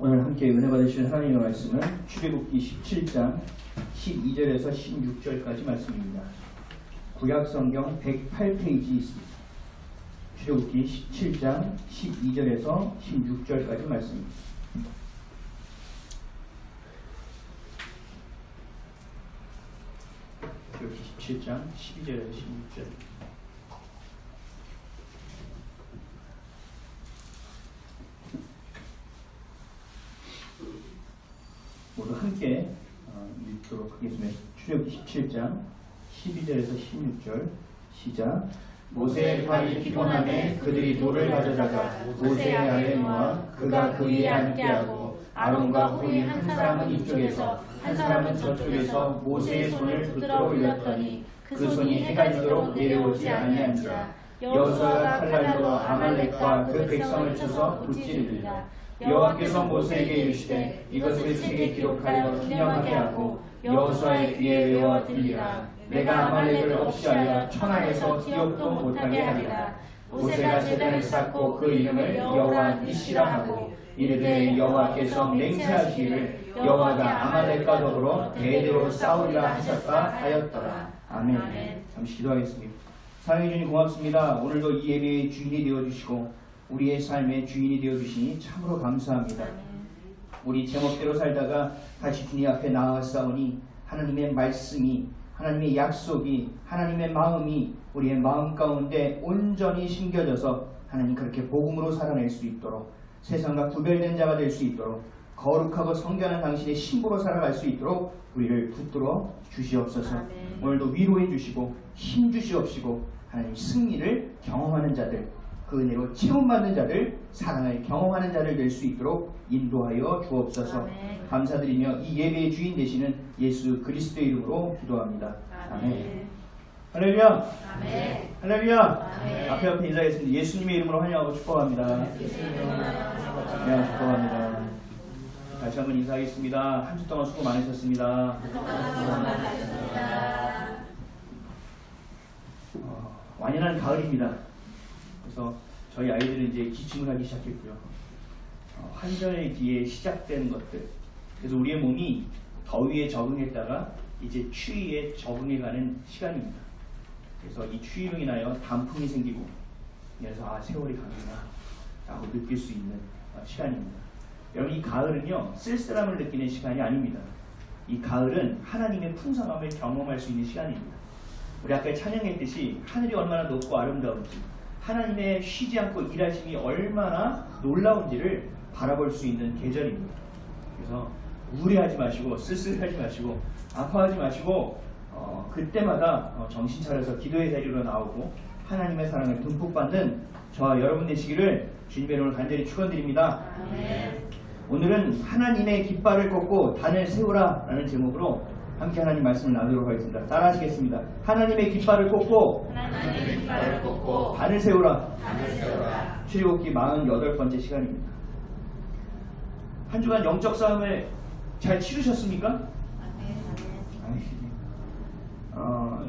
오늘 함께 은혜 받으실 하나님의 말씀은 출애굽기 17장 12절에서 16절까지 말씀입니다. 구약성경 108페이지 있습니다. 출애굽기 17장 12절에서 16절까지 말씀입니다. 출애굽기 17장 12절에서 16절. 모두 함께 읽도록 하겠습니다. 출애굽기 17장 12절에서 16절 시작. 모세의 팔이 피곤하매 그들이 돌을 가져다가 모세 아래 놓아 그가 그 위에 앉게하고 아론과 홀이 한 사람은 이쪽에서 한 사람은 저쪽에서 모세의 손을 붙들어 올렸더니 그 손이 해가 지도록 내려오지 아니한지라. 여호수아가 칼날로 아말렉과 그 백성을 쳐서 무찌르니라. 여호와께서 모세에게 이르시되 이것을 책에 기록하여 기념하게 하고 여호수아의 귀에 외워 들리라. 내가 아말렉을 없이하여 천하에서 기억도 못하게 하리라. 모세가 제단을 쌓고 그 이름을 여호와 니시라 하고 이르되 여호와께서 맹세하시기를 여호와가 아말렉과 더불어 대대로 싸우리라 하셨다 하였더라. 아멘. 잠시 기도하겠습니다. 사랑해 주님 고맙습니다. 오늘도 이 예배의 주인이 되어주시고 우리의 삶의 주인이 되어주시니 참으로 감사합니다. 우리 제목대로 살다가 다시 주님 앞에 나아가싸우니 하나님의 말씀이, 하나님의 약속이, 하나님의 마음이 우리의 마음 가운데 온전히 심겨져서 하나님 그렇게 복음으로 살아낼 수 있도록, 세상과 구별된 자가 될 수 있도록, 거룩하고 성결한 당신의 신부로 살아갈 수 있도록 우리를 붙들어 주시옵소서. 오늘도 위로해 주시고 힘 주시옵시고 하나님 승리를 경험하는 자들, 그 은혜로 체험받는 자들, 사랑을 경험하는 자들 될 수 있도록 인도하여 주옵소서. 아멘. 감사드리며 이 예배의 주인 되시는 예수 그리스도의 이름으로 기도합니다. 아멘. 할렐루야. 아멘. 할렐루야. 아멘. 앞에 인사하겠습니다. 예수님의 이름으로 환영하고 축복합니다. 네, 축복합니다. 다시 한번 인사하겠습니다. 한 주 동안 수고 많으셨습니다. 완연한 가을입니다. 그래서 저희 아이들은 이제 기침을 하기 시작했고요. 환절기에 시작된 것들. 그래서 우리의 몸이 더위에 적응했다가 이제 추위에 적응해가는 시간입니다. 그래서 이 추위로 인하여 단풍이 생기고, 그래서 세월이 가는구나 라고 느낄 수 있는 시간입니다. 여러분, 이 가을은요 쓸쓸함을 느끼는 시간이 아닙니다. 이 가을은 하나님의 풍성함을 경험할 수 있는 시간입니다. 우리 아까 찬양했듯이 하늘이 얼마나 높고 아름다운지, 하나님의 쉬지 않고 일하심이 얼마나 놀라운지를 바라볼 수 있는 계절입니다. 그래서 우울해하지 마시고 쓸쓸하지 마시고 아파하지 마시고 그때마다 정신 차려서 기도의 자리로 나오고 하나님의 사랑을 듬뿍 받는 저와 여러분 되시기를 주님의 이름으로 간절히 축원드립니다. 오늘은 하나님의 깃발을 꽂고 단을 세우라 라는 제목으로 함께 하나님 말씀을 나누도록 하겠습니다. 따라하시겠습니다. 하나님의 깃발을 꽂고 단을 세우라. 출애굽기 48번째 시간입니다. 한 주간 영적 싸움을 잘 치르셨습니까?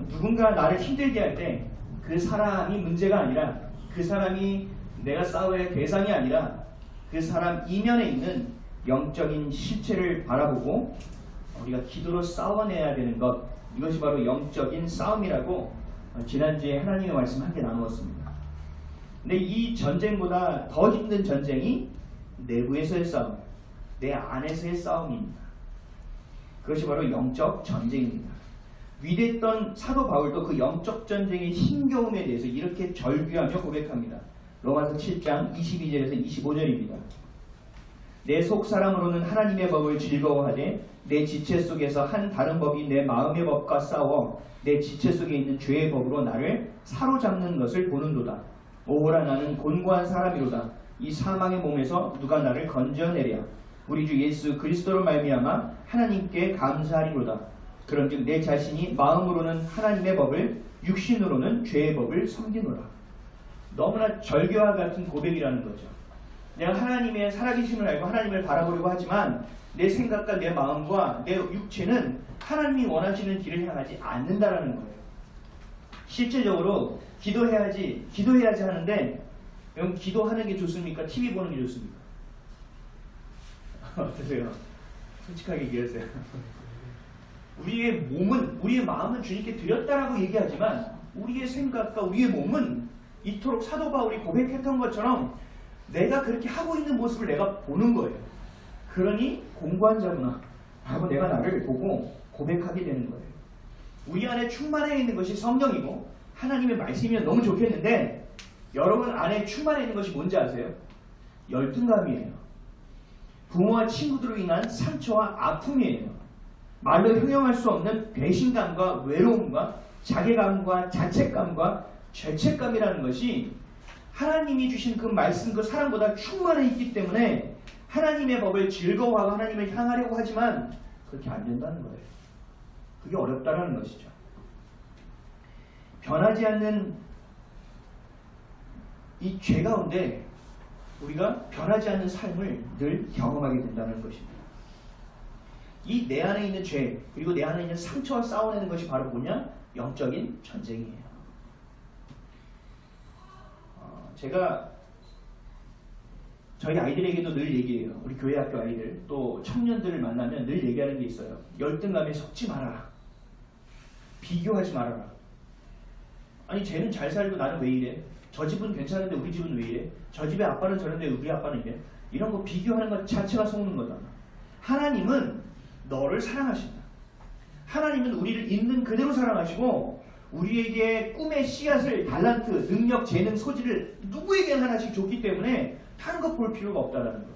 누군가 나를 힘들게 할 때 그 사람이 문제가 아니라, 그 사람이 내가 싸워야 할 대상이 아니라 그 사람 이면에 있는 영적인 실체를 바라보고 우리가 기도로 싸워내야 되는 것, 이것이 바로 영적인 싸움이라고 지난주에 하나님의 말씀 함께 나누었습니다. 근데 이 전쟁보다 더 힘든 전쟁이 내부에서의 싸움, 내 안에서의 싸움입니다. 그것이 바로 영적 전쟁입니다. 위대했던 사도 바울도 그 영적 전쟁의 힘겨움에 대해서 이렇게 절규하며 고백합니다. 로마서 7장 22절에서 25절입니다. 내 속사람으로는 하나님의 법을 즐거워하되 내 지체 속에서 한 다른 법이 내 마음의 법과 싸워 내 지체 속에 있는 죄의 법으로 나를 사로잡는 것을 보는도다. 오호라, 나는 곤고한 사람이로다. 이 사망의 몸에서 누가 나를 건져내랴. 우리 주 예수 그리스도로 말미암아 하나님께 감사하리로다. 그런즉 내 자신이 마음으로는 하나님의 법을, 육신으로는 죄의 법을 섬기노라. 너무나 절규와 같은 고백이라는 거죠. 내가 하나님의 살아계심을 알고 하나님을 바라보려고 하지만 내 생각과 내 마음과 내 육체는 하나님이 원하시는 길을 향하지 않는다라는 거예요. 실제적으로 기도해야지 하는데, 여러분, 기도하는 게 좋습니까? TV 보는 게 좋습니까? 어떠세요? 솔직하게 얘기하세요. 우리의 몸은, 우리의 마음은 주님께 드렸다라고 얘기하지만 우리의 생각과 우리의 몸은 이토록 사도 바울이 고백했던 것처럼 내가 그렇게 하고 있는 모습을 내가 보는 거예요. 그러니 공부한 자구나 하고 내가 나를 보고 고백하게 되는 거예요. 우리 안에 충만해 있는 것이 성령이고 하나님의 말씀이면 너무 좋겠는데 여러분 안에 충만해 있는 것이 뭔지 아세요? 열등감이에요. 부모와 친구들로 인한 상처와 아픔이에요. 말로 형용할 수 없는 배신감과 외로움과 자괴감과 자책감과 죄책감이라는 것이 하나님이 주신 그 말씀, 그 사랑보다 충만해 있기 때문에 하나님의 법을 즐거워하고 하나님을 향하려고 하지만 그렇게 안 된다는 거예요. 그게 어렵다라는 것이죠. 변하지 않는 이 죄 가운데 우리가 변하지 않는 삶을 늘 경험하게 된다는 것입니다. 이 내 안에 있는 죄 그리고 내 안에 있는 상처와 싸워내는 것이 바로 뭐냐? 영적인 전쟁이에요. 제가 저희 아이들에게도 늘 얘기해요. 우리 교회 학교 아이들 또 청년들을 만나면 늘 얘기하는 게 있어요. 열등감에 속지 말아라. 비교하지 말아라. 아니 쟤는 잘 살고 나는 왜 이래? 저 집은 괜찮은데 우리 집은 왜 이래? 저 집의 아빠는 저런데 우리 아빠는 이래? 이런 거 비교하는 것 자체가 속는 거잖아. 하나님은 너를 사랑하신다. 하나님은 우리를 있는 그대로 사랑하시고 우리에게 꿈의 씨앗을 달란트, 능력, 재능, 소질을 누구에게나 하나씩 줬기 때문에 다른 것 볼 필요가 없다라는 거예요.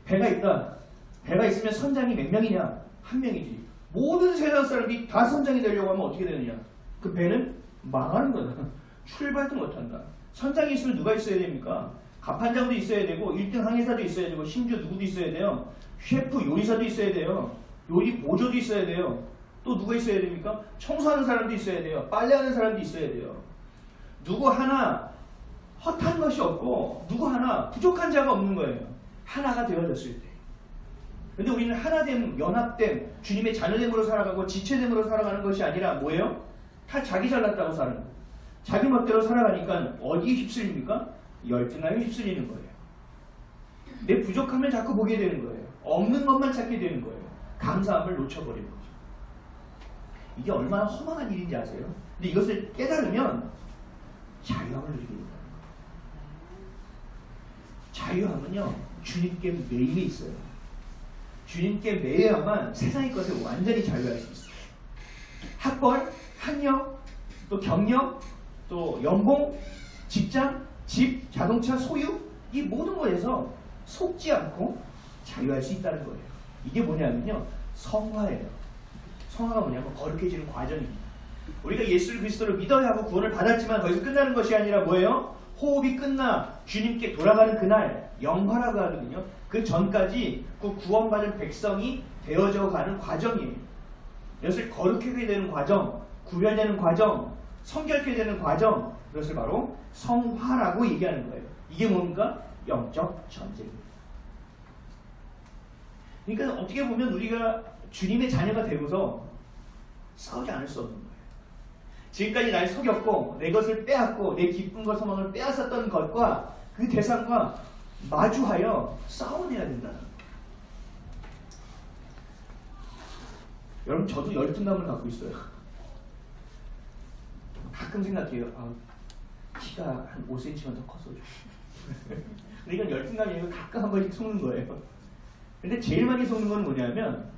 배가 있다. 배가 있으면 선장이 몇 명이냐? 한 명이지. 모든 세상 사람이 다 선장이 되려고 하면 어떻게 되느냐? 그 배는 망하는 거다. 출발도 못한다. 선장이 있으면 누가 있어야 됩니까? 갑판장도 있어야 되고 1등 항해사도 있어야 되고 심지어 누구도 있어야 돼요. 셰프 요리사도 있어야 돼요. 요리 보조도 있어야 돼요. 또 누가 있어야 됩니까? 청소하는 사람도 있어야 돼요. 빨래하는 사람도 있어야 돼요. 누구 하나 헛한 것이 없고 누구 하나 부족한 자가 없는 거예요. 하나가 되어졌을 때. 근데 우리는 하나됨, 연합됨, 주님의 자녀됨으로 살아가고 지체됨으로 살아가는 것이 아니라 뭐예요? 다 자기 잘났다고 사는 거예요. 자기 멋대로 살아가니까 어디에 휩쓸립니까? 열등감에 휩쓸리는 거예요. 내 부족함을 자꾸 보게 되는 거예요. 없는 것만 찾게 되는 거예요. 감사함을 놓쳐버리는 거죠. 이게 얼마나 허망한 일인지 아세요? 근데 이것을 깨달으면 자유함을 누리게 된다는 거예요. 자유함은요, 주님께 매일 있어요. 주님께 매여야만 세상의 것을 완전히 자유할 수 있어요. 학벌, 학력, 또 경력, 또 연봉, 직장, 집, 자동차 소유 이 모든 것에서 속지 않고 자유할 수 있다는 거예요. 이게 뭐냐면요, 성화예요. 성화가 뭐냐면 거룩해지는 과정입니다. 우리가 예수 그리스도를 믿어야 하고 구원을 받았지만 거기서 끝나는 것이 아니라 뭐예요? 호흡이 끝나 주님께 돌아가는 그날 영화라고 하거든요. 그 전까지 그 구원받은 백성이 되어져 가는 과정이에요. 이것을 거룩하게 되는 과정, 구별되는 과정, 성결케 되는 과정, 그것을 바로 성화라고 얘기하는 거예요. 이게 뭡니까? 영적 전쟁입니다. 그러니까 어떻게 보면 우리가 주님의 자녀가 되고서 싸우지 않을 수 없는 거예요. 지금까지 날 속였고 내 것을 빼앗고 내 기쁨과 소망을 빼앗았던 것과 그 대상과 마주하여 싸워내야 된다는 거예요. 여러분 저도 열등감을 갖고 있어요. 가끔 생각해요. 키가 한 5cm만 더 컸어요. 근데 이건 열등감이 아니고 가끔 한 번씩 속는 거예요. 근데 제일 많이 속는 건 뭐냐면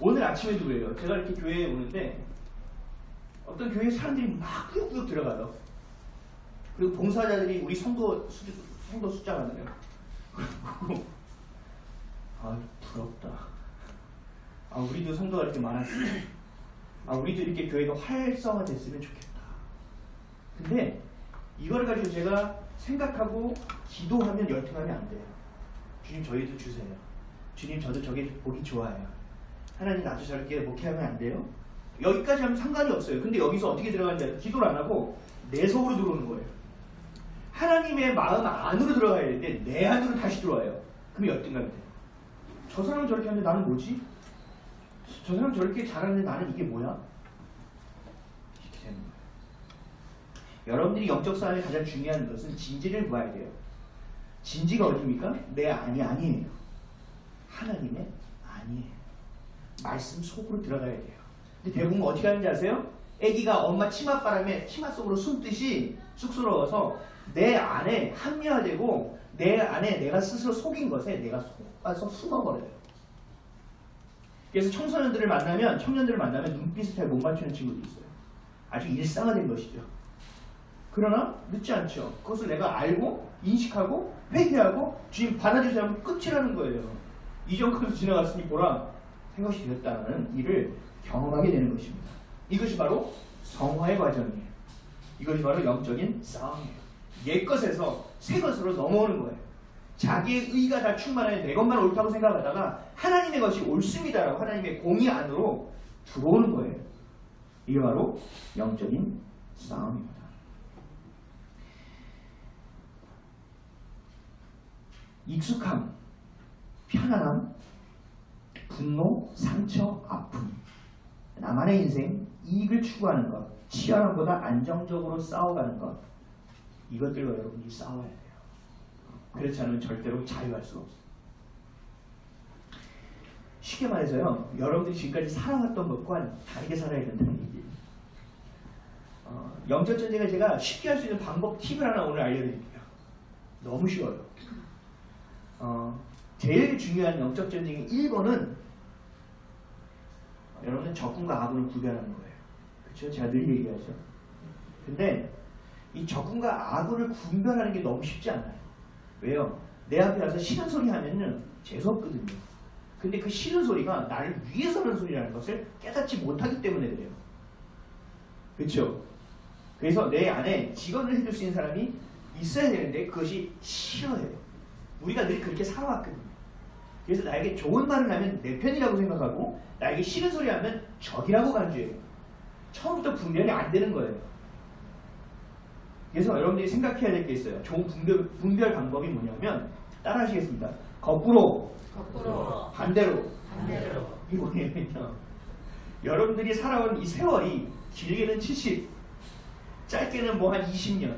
오늘 아침에도 그래요. 제가 이렇게 교회에 오는데 어떤 교회 사람들이 막 꾸역꾸역 들어가요. 그리고 봉사자들이 우리 성도 숫자가 많아요. 부럽다. 우리도 성도가 이렇게 많았으면 우리도 이렇게 교회가 활성화됐으면 좋겠다. 근데 이걸 가지고 제가 생각하고 기도하면 열등하면 안 돼요. 주님 저희도 주세요. 주님 저도 저게 보기 좋아요. 하나님 나도 저렇게 목회하면 안 돼요? 여기까지 하면 상관이 없어요. 근데 여기서 어떻게 들어가는지 기도를 안 하고 내 속으로 들어오는 거예요. 하나님의 마음 안으로 들어가야 되는데 내 안으로 다시 들어와요. 그럼 열등감이 돼요. 저 사람은 저렇게 하는데 나는 뭐지? 저 사람 저렇게 잘하는데 나는 이게 뭐야? 이렇게 되는 거예요. 여러분들이 영적 싸움에 가장 중요한 것은 진지를 봐야 돼요. 진지가 어디입니까? 내 안이 아니에요. 하나님의 아니에요. 말씀 속으로 들어가야 돼요. 근데 대부분 어떻게 하는지 아세요? 아기가 엄마 치맛바람에 치맛 속으로 숨듯이 쑥스러워서 내 안에 합리화되고 내 안에 내가 스스로 속인 것에 내가 속아서 숨어버려요. 그래서 청년들을 만나면 눈빛을 잘 못 맞추는 친구도 있어요. 아주 일상화된 것이죠. 그러나 늦지 않죠. 그것을 내가 알고 인식하고 회개하고 주님 받아주세요 하면 끝이라는 거예요. 이전까지 지나갔으니 보라 생것이 되었다는 일을 경험하게 되는 것입니다. 이것이 바로 성화의 과정이에요. 이것이 바로 영적인 싸움이에요. 옛 것에서 새 것으로 넘어오는 거예요. 자기의 의가 다 충만해 내 것만 옳다고 생각하다가 하나님의 것이 옳습니다라고 하나님의 공의 안으로 들어오는 거예요. 이게 바로 영적인 싸움입니다. 익숙함, 편안함, 분노, 상처, 아픔, 나만의 인생, 이익을 추구하는 것, 치열함보다 안정적으로 싸워가는 것, 이것들과 여러분이 싸워야 돼요. 그렇지 않으면 절대로 자유할 수가 없어요. 쉽게 말해서요, 여러분들이 지금까지 살아왔던 것과 다르게 살아야 된다는 얘기예요. 영적 전쟁을 제가 쉽게 할 수 있는 방법, 팁을 하나 오늘 알려드릴게요. 너무 쉬워요. 제일 중요한 영적 전쟁의 1번은 여러분은 적군과 아군을 구별하는 거예요. 그렇죠? 제가 늘 얘기하죠. 근데 이 적군과 아군을 구별하는 게 너무 쉽지 않아요. 왜요? 내 앞에 와서 싫은 소리 하면은 재수없거든요. 근데 그 싫은 소리가 나를 위해서 하는 소리라는 것을 깨닫지 못하기 때문에 그래요. 그렇죠? 그래서 내 안에 직언을 해줄 수 있는 사람이 있어야 되는데 그것이 싫어요. 우리가 늘 그렇게 살아왔거든요. 그래서 나에게 좋은 말을 하면 내 편이라고 생각하고 나에게 싫은 소리 하면 적이라고 간주해요. 처음부터 분별이 안 되는 거예요. 그래서 여러분들이 생각해야 될 게 있어요. 좋은 분별 방법이 뭐냐면 따라 하시겠습니다. 거꾸로, 반대로. 이거 뭐냐면요. 여러분들이 살아온 이 세월이 길게는 70, 짧게는 뭐 한 20년.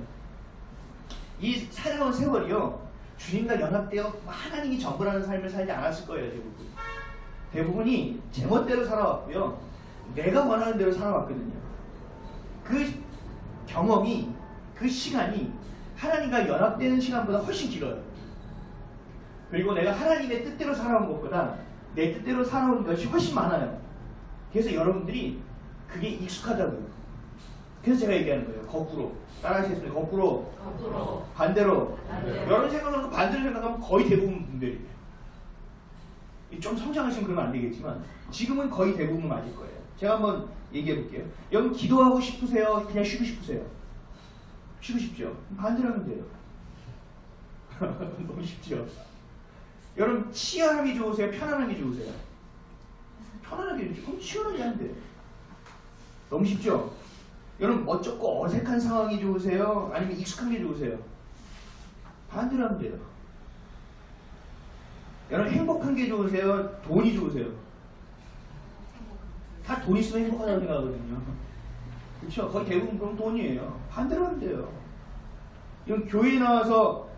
이 살아온 세월이요. 주님과 연합되어 하나님이 전부라는 삶을 살지 않았을 거예요. 대부분이 제멋대로 살아왔고요. 내가 원하는 대로 살아왔거든요. 그 경험이, 그 시간이 하나님과 연합되는 시간보다 훨씬 길어요. 그리고 내가 하나님의 뜻대로 살아온 것보다 내 뜻대로 살아온 것이 훨씬 많아요. 그래서 여러분들이 그게 익숙하다고요. 그래서 제가 얘기하는 거예요. 거꾸로. 따라하시겠습니다. 거꾸로. 반대로. 여러분 생각하는 거 반대로 생각하면 거의 대부분 분별이에요. 좀 성장하시면 그러면 안 되겠지만 지금은 거의 대부분 맞을 거예요. 제가 한번 얘기해 볼게요. 여러분 기도하고 싶으세요? 그냥 쉬고 싶으세요? 쉬고 싶죠? 반대로 하면 돼요. 너무 쉽죠? 여러분 치열함이 좋으세요? 편안함이 좋으세요? 편안하게 그럼 치열하게 하면 돼요. 너무 쉽죠? 여러분 멋쩍고 어색한 상황이 좋으세요? 아니면 익숙한 게 좋으세요? 반대로 하면 돼요. 여러분 행복한 게 좋으세요? 돈이 좋으세요? 다 돈 있으면 행복하다고 생각하거든요. 그렇죠? 거의 대부분 그럼 돈이에요. 반대로 하면 돼요. 이런 교회에 나와서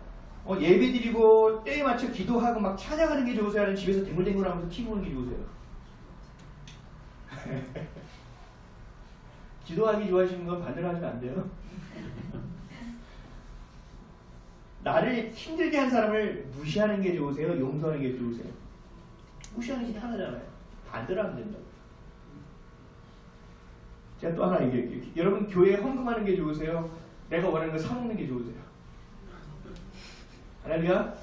예배 드리고 때에 맞춰 기도하고 막 찬양하는 게 좋으세요? 아니면 집에서 댕글댕글 하면서 TV 보는 게 좋으세요? 기도하기 좋아하시는 건 반대로 하시면 안 돼요. 나를 힘들게 한 사람을 무시하는 게 좋으세요? 용서하는 게 좋으세요? 무시하는 게 편하잖아요. 반대로 하면 된다고. 제가 또 하나 얘기할게요. 여러분 교회에 헌금하는 게 좋으세요? 내가 원하는 거 사먹는 게 좋으세요? 할렐루야?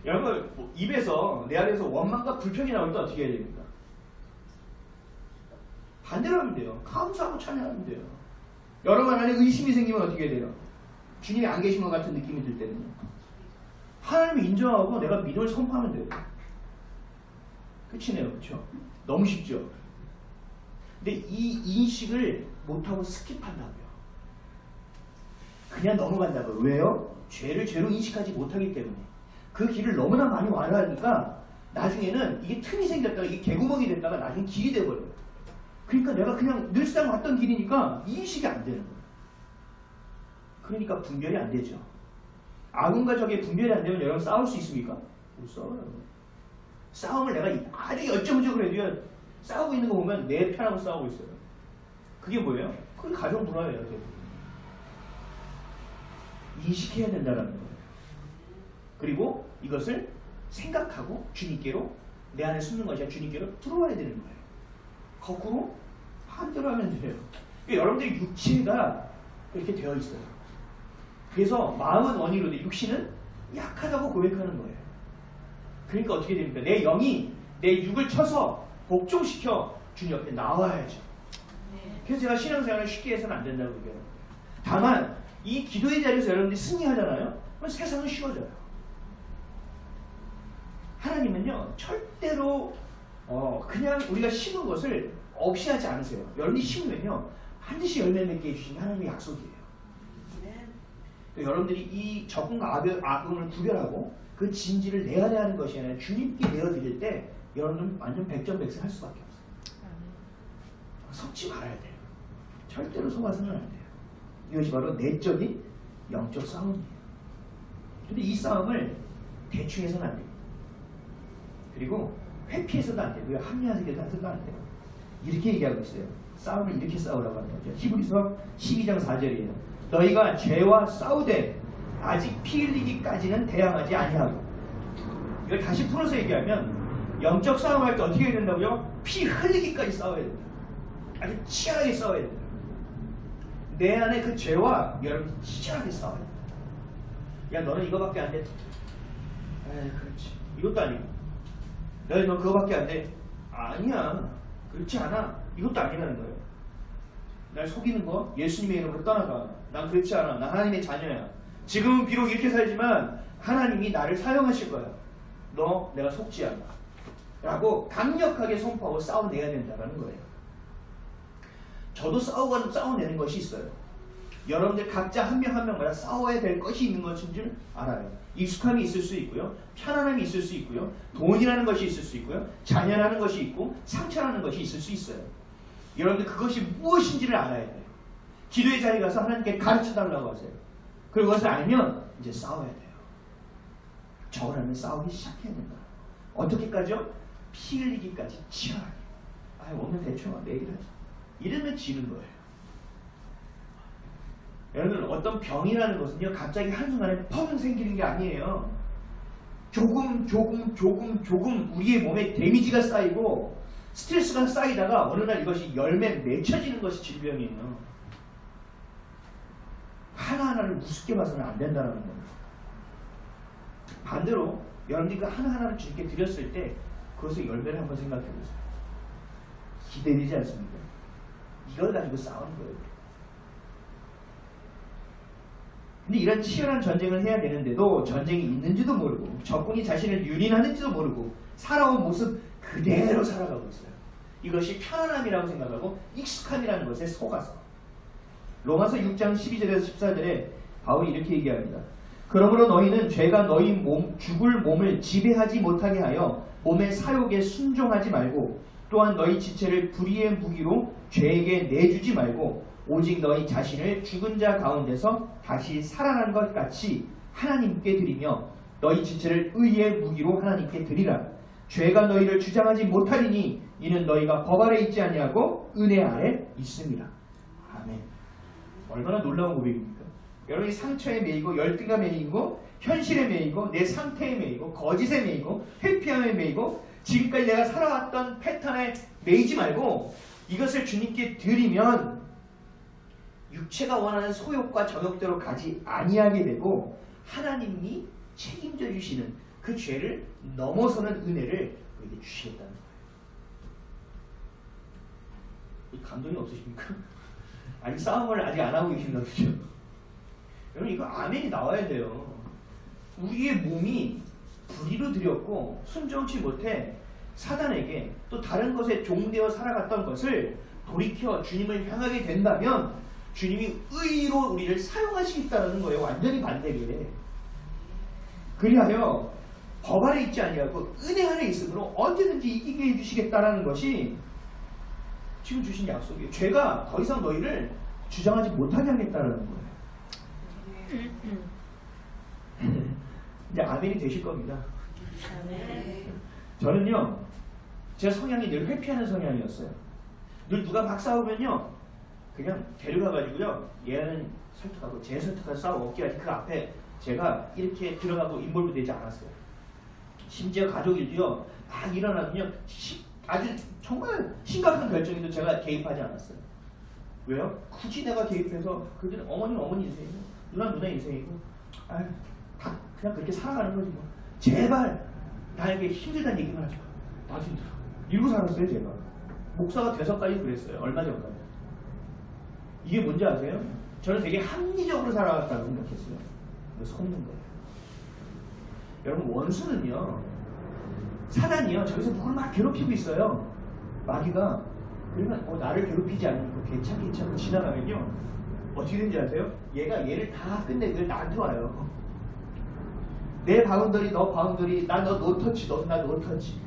여러분 입에서 내 안에서 원망과 불평이 나올 때 어떻게 해야 됩니까? 반대로 하면 돼요. 감사하고 찬양하면 돼요. 여러분 안에 의심이 생기면 어떻게 해야 돼요? 주님이 안 계신 것 같은 느낌이 들 때는요. 하나님을 인정하고 내가 믿음을 선포하면 돼요. 끝이네요. 그렇죠? 너무 쉽죠? 근데 이 인식을 못하고 스킵한다고요. 그냥 넘어간다고요. 왜요? 죄를 죄로 인식하지 못하기 때문에. 그 길을 너무나 많이 완화하니까 나중에는 이게 틈이 생겼다가 이게 개구멍이 됐다가 나중에 길이 돼버려요. 그러니까 내가 그냥 늘상 왔던 길이니까 인식이 안 되는 거예요. 그러니까 분별이 안 되죠. 아군과 적의 분별이 안 되면 여러분 싸울 수 있습니까? 못 싸워요. 싸움을 내가 아주 열정적으로 해도요, 싸우고 있는 거 보면 내 편하고 싸우고 있어요. 그게 뭐예요? 그게 가정 불화예요. 인식해야 된다는 거예요. 그리고 이것을 생각하고 주님께로 내 안에 숨는 것이 아니라 주님께로 들어와야 되는 거예요. 거꾸로 반대로 하면 돼요. 그러니까 여러분들의 육체가 그렇게 되어 있어요. 그래서 마음은 원이로되 육신은 약하다고 고백하는 거예요. 그러니까 어떻게 됩니까? 내 영이 내 육을 쳐서 복종시켜 주님 옆에 나와야죠. 그래서 제가 신앙생활을 쉽게 해서는 안 된다고 얘기해요. 다만 이 기도의 자리에서 여러분들이 승리하잖아요. 그럼 세상은 쉬워져요. 하나님은요 절대로 그냥 우리가 심은 것을 없이 하지 않으세요. 여러분이 심으면요 반드시 열매 맺게 해주시는 하나님의 약속이에요. 여러분들이 이 적응과 악음을 구별하고 그 진지를 내야 하는 것이 아니라 주님께 내어드릴 때 여러분은 완전 백전백승 할 수밖에 없어요. 속지 말아야 돼요. 절대로 속아서는 안 돼요. 이것이 바로 내적인 영적 싸움이에요. 근데 이 싸움을 대충 해서는 안 돼요. 그리고 회피해서도 안 되고요. 합리화해서도 안 돼요. 이렇게 얘기하고 있어요. 싸움을 이렇게 싸우라고 하는 거죠. 히브리서 12장 4절이에요. 너희가 죄와 싸우되 아직 피 흘리기까지는 대항하지 아니하고. 이걸 다시 풀어서 얘기하면 영적 싸움할 때 어떻게 해야 된다고요? 피 흘리기까지 싸워야 된다. 아주 치열하게 싸워야 된다. 내 안에 그 죄와 여러분이 치열하게 싸워야 된다. 야 너는 이거밖에 안 돼. 에이 그렇지. 이것도 아니고. 너 그거밖에 안 돼. 아니야. 그렇지 않아. 이것도 아니라는 거예요. 날 속이는 거 예수님의 이름으로 떠나가. 난 그렇지 않아. 난 하나님의 자녀야. 지금은 비록 이렇게 살지만 하나님이 나를 사용하실 거야. 너 내가 속지 않아. 라고 강력하게 선포하고 싸워내야 된다는 거예요. 저도 싸워내는 것이 있어요. 여러분들 각자 한 명 한 명마다 싸워야 될 것이 있는 것인 줄 알아요. 익숙함이 있을 수 있고요. 편안함이 있을 수 있고요. 돈이라는 것이 있을 수 있고요. 자녀라는 것이 있고 상처라는 것이 있을 수 있어요. 여러분들 그것이 무엇인지를 알아야 돼요. 기도의 자리에 가서 하나님께 가르쳐달라고 하세요. 그리고 그것을 알면 이제 싸워야 돼요. 저걸 하면 싸우기 시작해야 된다. 어떻게까지요? 피 흘리기까지 치열하게. 오늘 대충 내일 하자. 이러면 지는 거예요. 여러분 어떤 병이라는 것은요 갑자기 한순간에 펑 생기는 게 아니에요. 조금 우리의 몸에 데미지가 쌓이고 스트레스가 쌓이다가 어느 날 이것이 열매 맺혀지는 것이 질병이에요. 하나하나를 우습게 봐서는 안 된다는 겁니다. 반대로 여러분들이 그 하나하나를 주님께 드렸을 때 그것의 열매를 한번 생각해 보세요. 기대되지 않습니까? 이걸 가지고 싸우는 거예요. 근데 이런 치열한 전쟁을 해야 되는데도 전쟁이 있는지도 모르고 적군이 자신을 유린하는지도 모르고 살아온 모습 그대로 살아가고 있어요. 이것이 편안함이라고 생각하고 익숙함이라는 것에 속아서. 로마서 6장 12절에서 14절에 바울이 이렇게 얘기합니다. 그러므로 너희는 죄가 너희 죽을 몸을 지배하지 못하게 하여 몸의 사욕에 순종하지 말고 또한 너희 지체를 불의의 무기로 죄에게 내주지 말고 오직 너희 자신을 죽은 자 가운데서 다시 살아난 것 같이 하나님께 드리며 너희 지체를 의의 무기로 하나님께 드리라. 죄가 너희를 주장하지 못하리니 이는 너희가 법 아래 있지 아니하고 은혜 아래 있습니다. 아멘. 얼마나 놀라운 고백입니까? 여러분이 상처에 매이고 열등감에 매이고 현실에 매이고 내 상태에 매이고 거짓에 매이고 회피함에 매이고 지금까지 내가 살아왔던 패턴에 매이지 말고 이것을 주님께 드리면 육체가 원하는 소욕과 정욕대로 가지 아니하게 되고 하나님이 책임져 주시는 그 죄를 넘어서는 은혜를 우리에게 주시겠다는 거예요. 감동이 없으십니까? 아니 싸움을 아직 안 하고 계신가 보죠? 여러분 이거 아멘이 나와야 돼요. 우리의 몸이 불의로 드렸고 순종치 못해 사단에게 또 다른 것에 종되어 살아갔던 것을 돌이켜 주님을 향하게 된다면 주님이 의로 우리를 사용하시겠다는 거예요. 완전히 반대게. 그리하여 법 아래 있지 아니하고 은혜 안에 있으므로 언제든지 이기게 해주시겠다는 것이 지금 주신 약속이에요. 죄가 더 이상 너희를 주장하지 못하게 하겠다는 거예요. 이제 아멘이 되실 겁니다. 저는요, 제 성향이 늘 회피하는 성향이었어요. 늘 누가 막 싸우면요, 그냥 데려가가지고요, 얘는 설득하고 쟤 설득하고 싸우고 없게 그 앞에 제가 이렇게 들어가고 인볼브 되지 않았어요. 심지어 가족 일도요, 막 일어나면요, 아주 정말 심각한 결정에도 제가 개입하지 않았어요. 왜요? 굳이 내가 개입해서 그들은 어머니는 어머니 인생이고 누나는 누나 인생이고 다 그냥 그렇게 살아가는 거지 뭐. 제발 나에게 힘들다는 얘기만 하지 마. 나도 힘들어. 이러고 살았어요 제가. 목사가 돼서까지 그랬어요. 얼마 전까지. 이게 뭔지 아세요? 저는 되게 합리적으로 살아갔다고 생각했어요. 속는 거예요. 여러분 원수는요, 사단이요, 저기서 누굴 막 괴롭히고 있어요. 마귀가. 그러면 나를 괴롭히지 않고 괜찮게 하고 지나가면요, 어떻게 되는지 아세요? 얘가 얘를 다 끝내고 나한테 와요. 내 바운더리, 너 바운더리, 나 너 노터치, 너 나 노터치.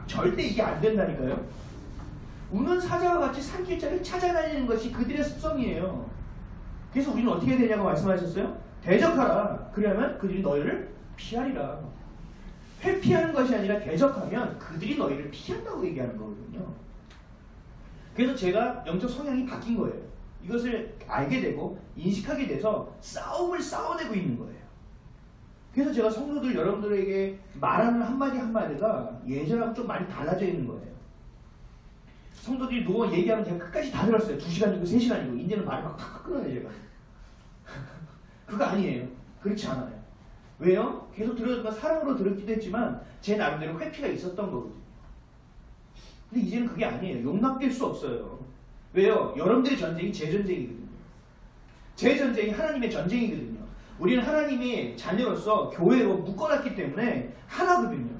절대 이게 안 된다니까요. 우는 사자와 같이 산길자를 찾아다니는 것이 그들의 습성이에요. 그래서 우리는 어떻게 되냐고 말씀하셨어요? 대적하라. 그러면 그들이 너희를 피하리라. 회피하는 것이 아니라 대적하면 그들이 너희를 피한다고 얘기하는 거거든요. 그래서 제가 영적 성향이 바뀐 거예요. 이것을 알게 되고 인식하게 돼서 싸움을 싸워내고 있는 거예요. 그래서 제가 성도들 여러분들에게 말하는 한마디 한마디가 예전하고 좀 많이 달라져 있는 거예요. 성도들이 누구 얘기하면 제가 끝까지 다 들었어요. 2시간이고 3시간이고 이제는 말을 막 팍팍 끊어요 제가. 그거 아니에요. 그렇지 않아요. 왜요? 계속 들어주니까 사랑으로 들었기도 했지만 제 나름대로 회피가 있었던 거거든요. 근데 이제는 그게 아니에요. 용납될 수 없어요. 왜요? 여러분들의 전쟁이 제 전쟁이거든요. 제 전쟁이 하나님의 전쟁이거든요. 우리는 하나님의 자녀로서 교회로 묶어놨기 때문에 하나거든요.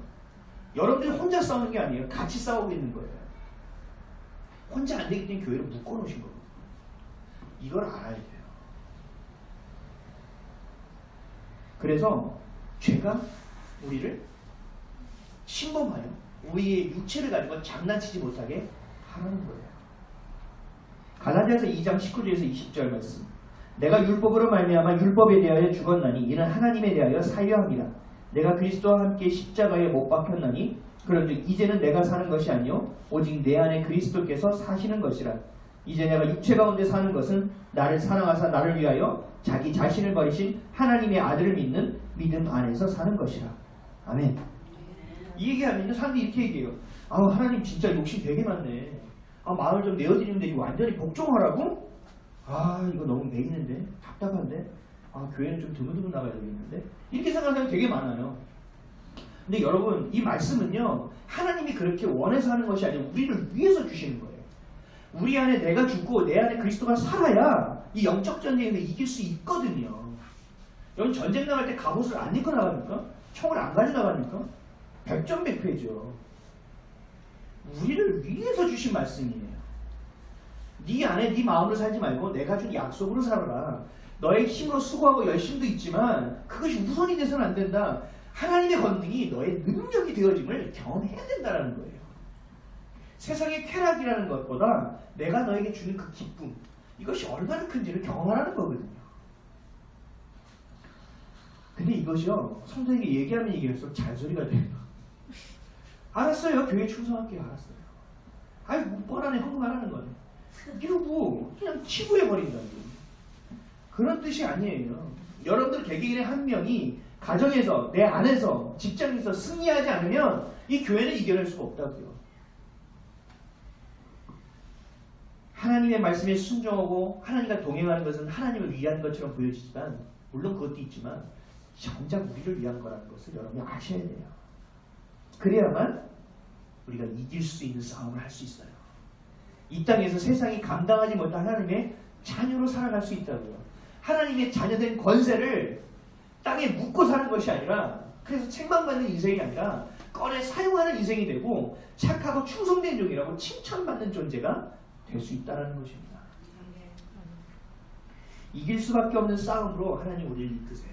여러분들이 혼자 싸우는 게 아니에요. 같이 싸우고 있는 거예요. 혼자 안 되기 때문에 교회를 묶어놓으신 거거든요. 이걸 알아야 돼요. 그래서 죄가 우리를 침범하여 우리의 육체를 가지고 장난치지 못하게 하라는 거예요. 갈라디아서 2장 19절에서 20절 말씀. 내가 율법으로 말미암아 율법에 대하여 죽었나니 이는 하나님에 대하여 사유함이라. 내가 그리스도와 함께 십자가에 못 박혔나니 그런즉 이제는 내가 사는 것이 아니요 오직 내 안에 그리스도께서 사시는 것이라. 이제 내가 육체 가운데 사는 것은 나를 사랑하사 나를 위하여 자기 자신을 버리신 하나님의 아들을 믿는 믿음 안에서 사는 것이라. 아멘. 이 얘기하면 사람들이 이렇게 얘기해요. 하나님 진짜 욕심 되게 많네. 마음을 좀 내어드리면 되지 완전히 복종하라고? 이거 너무 매이는데? 답답한데? 교회는 좀 드문드문 나가야 되겠는데? 이렇게 생각하는 사람이 되게 많아요. 근데 여러분 이 말씀은요 하나님이 그렇게 원해서 하는 것이 아니라 우리를 위해서 주시는 거예요. 우리 안에 내가 죽고 내 안에 그리스도가 살아야 이 영적 전쟁에서 이길 수 있거든요. 여러분 전쟁 나갈 때 갑옷을 안 입고 나갑니까? 총을 안 가지고 나갑니까? 백전백패죠. 우리를 위해서 주신 말씀이에요. 네 안에 네 마음으로 살지 말고 내가 준 약속으로 살아라. 너의 힘으로 수고하고 열심도 있지만 그것이 우선이 돼서는 안 된다. 하나님의 권능이 너의 능력이 되어짐을 경험해야 된다는 거예요. 세상의 쾌락이라는 것보다 내가 너에게 주는 그 기쁨, 이것이 얼마나 큰지를 경험하라는 거거든요. 근데 이것이요 성도에게 얘기하면 얘기할수록 잔소리가 돼요. 알았어요. 교회 충성할게요. 알았어요. 뭐 뻔하네. 헌금하라는 거네. 이러고 그냥 치부해버린다는 거예요. 그런 뜻이 아니에요. 여러분들 개개인의 한 명이 가정에서, 내 안에서, 직장에서 승리하지 않으면 이 교회는 이겨낼 수가 없다고요. 하나님의 말씀에 순종하고 하나님과 동행하는 것은 하나님을 위한 것처럼 보여지지만 물론 그것도 있지만 정작 우리를 위한 거라는 것을 여러분이 아셔야 돼요. 그래야만 우리가 이길 수 있는 싸움을 할 수 있어요. 이 땅에서 세상이 감당하지 못한 하나님의 자녀로 살아갈 수 있다고요. 하나님의 자녀된 권세를 땅에 묻고 사는 것이 아니라 그래서 책망받는 인생이 아니라 꺼내 사용하는 인생이 되고 착하고 충성된 종이라고 칭찬받는 존재가 될 수 있다는 것입니다. 이길 수밖에 없는 싸움으로 하나님 우리를 이끄세요.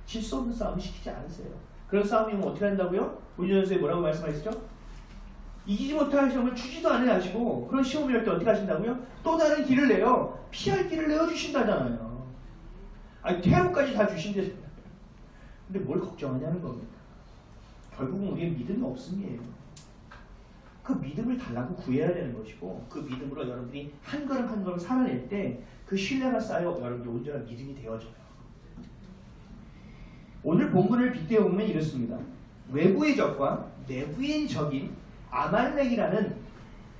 질 수 없는 싸움 시키지 않으세요. 그런 싸움이면 어떻게 한다고요? 본전서에 뭐라고 말씀하시죠? 이기지 못할 시험을 주지도 않으려 하시고 그런 시험을 할 때 어떻게 하신다고요? 또 다른 길을 내요. 피할 길을 내어주신다잖아요. 태양까지 다 주신대. 근데 뭘 걱정하냐는 겁니다. 결국은 우리의 믿음이 없음이에요. 그 믿음을 달라고 구해야 되는 것이고 그 믿음으로 여러분들이 한 걸음 한 걸음 살아낼 때 그 신뢰가 쌓여 여러분들이 온전한 믿음이 되어져요. 오늘 본문을 빗대어 보면 이렇습니다. 외부의 적과 내부의 적인 아말렉이라는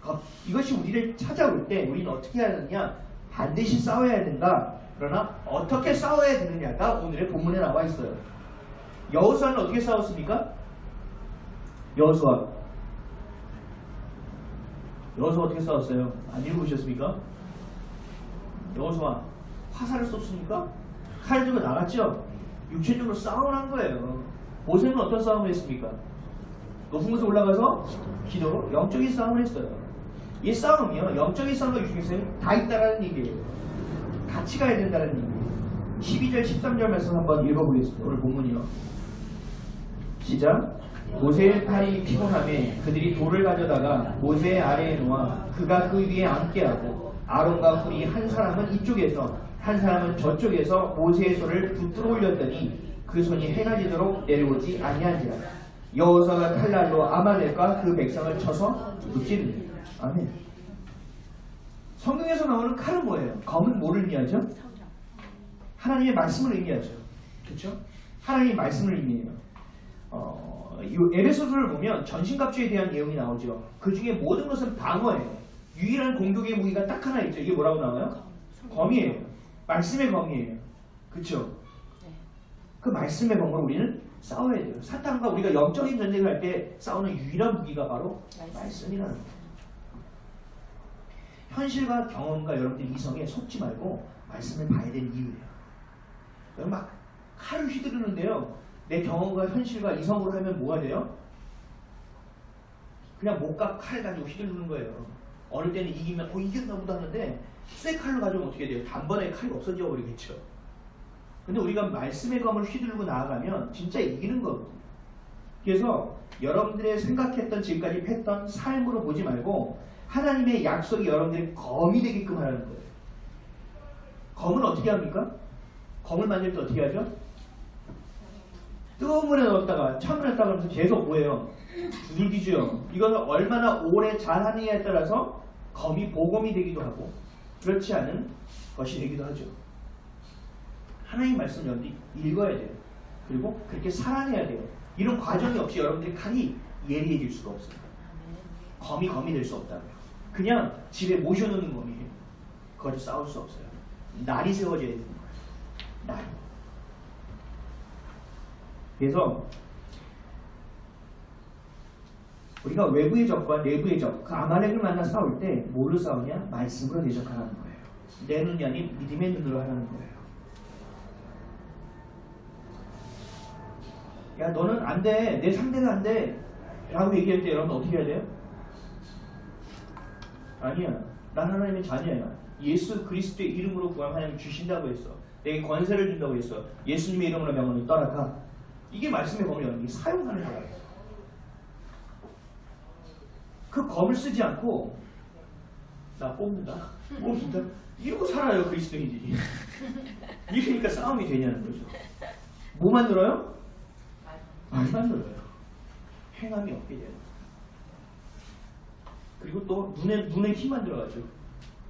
것, 이것이 우리를 찾아올 때 우리는 어떻게 해야 되느냐? 반드시 싸워야 된다. 그러나 어떻게 싸워야 되느냐가 오늘의 본문에 나와 있어요. 여호수아는 어떻게 싸웠습니까? 여호수아 어떻게 싸웠어요? 안 읽어보셨습니까? 여호수아 화살을 쏘습니까? 칼 들고 나갔죠? 육체적으로 싸움을 한 거예요. 모세는 어떤 싸움을 했습니까? 높은 곳에 올라가서 기도로 영적인 싸움을 했어요. 이 싸움이요, 영적인 싸움과 육적인 싸움이 다 있다라는 얘기예요. 같이 가야 된다는 얘기예요. 12절 13절 말씀 한번 읽어보겠습니다. 오늘 본문이요. 시작. 모세의 팔이 피곤함에 그들이 돌을 가져다가 모세의 아래에 놓아 그가 그 위에 앉게 하고 아론과 훌이 한 사람은 이쪽에서 한 사람은 저쪽에서 모세의 손을 붙들어 올렸더니 그 손이 해가지도록 내려오지 아니한지라. 여호수아가 칼날로 아말렉과 그 백성을 쳐서 무찌르니. 아멘. 성경에서 나오는 칼은 뭐예요? 검은 뭐를 의미하죠? 하나님의 말씀을 의미하죠. 그렇죠? 하나님의 말씀을 의미해요. 이 에베소서를 보면 전신갑주에 대한 내용이 나오죠. 그 중에 모든 것은 방어예요. 유일한 공격의 무기가 딱 하나 있죠. 이게 뭐라고 나와요? 검이에요. 말씀의 검이에요. 그렇죠? 그 말씀의 검으로 우리는 싸워야 돼요. 사탄과 우리가 영적인 전쟁을 할 때 싸우는 유일한 무기가 바로 말씀이라는 거예요. 현실과 경험과 여러분들 이성에 속지 말고 말씀을 봐야 되는 이유예요. 여러분 막 칼을 휘두르는데요. 내 경험과 현실과 이성으로 하면 뭐가 돼요? 그냥 목과 칼 가지고 휘두르는 거예요. 어느 때는 이기면 이겼나 보다 하는데 쇠칼로 가지고 어떻게 돼요? 단번에 칼이 없어져 버리겠죠. 근데 우리가 말씀의 검을 휘두르고 나아가면 진짜 이기는 거거든요. 그래서 여러분들의 생각했던 지금까지 했던 삶으로 보지 말고 하나님의 약속이 여러분들의 검이 되게끔 하라는 거예요. 검은 어떻게 합니까? 검을 만들 때 어떻게 하죠? 뜨거운 물에 넣었다가 찬물에 넣었다가 하면서 계속 뭐예요? 두들기죠. 이것을 얼마나 오래 잘하느냐에 따라서 검이 보검이 되기도 하고 그렇지 않은 것이 되기도 하죠. 하나님 말씀 여러분들이 읽어야 돼요. 그리고 그렇게 살아내야 돼요. 이런 과정이 없이 여러분들의 칼이 예리해질 수가 없어요. 검이 될 수 없다고요. 그냥 집에 모셔놓는 검이에요. 그걸 싸울 수 없어요. 날이 세워져야 되는 거예요. 날. 그래서 우리가 외부의 적과 내부의 적, 그 아말렉을 만나 싸울 때 뭐로 싸우냐? 말씀으로 대적하라는 거예요. 내 눈이 아닌 믿음의 눈으로 하라는 거예요. 야 너는 안 돼. 내 상대가 안 돼. 라고 얘기할 때 여러분 어떻게 해야 돼요? 아니야. 난 하나님의 자녀야. 예수 그리스도의 이름으로 구하면 하나님 주신다고 했어. 내게 권세를 준다고 했어. 예수님의 이름으로 명하면 떠나가. 이게 말씀의 검을 여러분이 사용하는 거예요. 그 검을 쓰지 않고 나 뽑는다. 이러고 살아요 그리스도인들이. 이러니까 싸움이 되냐는 거죠. 뭐 만들어요? 말 만들어요. 행함이 없게 돼요. 그리고 또 눈에 힘만 들어가죠.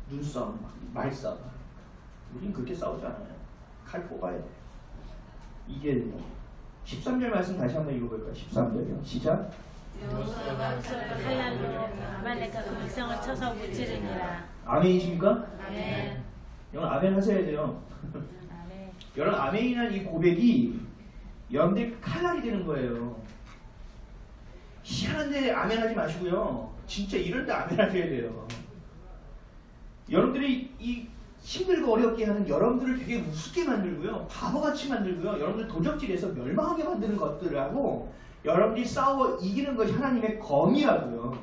눈싸움, 말싸움. 우린 그렇게 싸우지 않아요. 칼 뽑아야 돼요. 이겨야 돼요. 13절 말씀 다시 한번 읽어볼까요? 13절이요. 시작. 여호수아가 칼날로 아말렉과 그 백성을 쳐서 무찌르니라. 아멘이십니까? 아멘. 여러분 아멘 하셔야 돼요. 아멘. 여러분 아멘이라는 이 고백이 여러분들 칼날이 되는 거예요. 희한한데 아멘 하지 마시고요. 진짜 이럴 때 아멘 하셔야 돼요. 여러분들이 이 힘들고 어렵게 하는 여러분들을 되게 우습게 만들고요. 바보같이 만들고요. 여러분들 도적질해서 멸망하게 만드는 것들하고 여러분들이 싸워 이기는 것이 하나님의 검이라고요.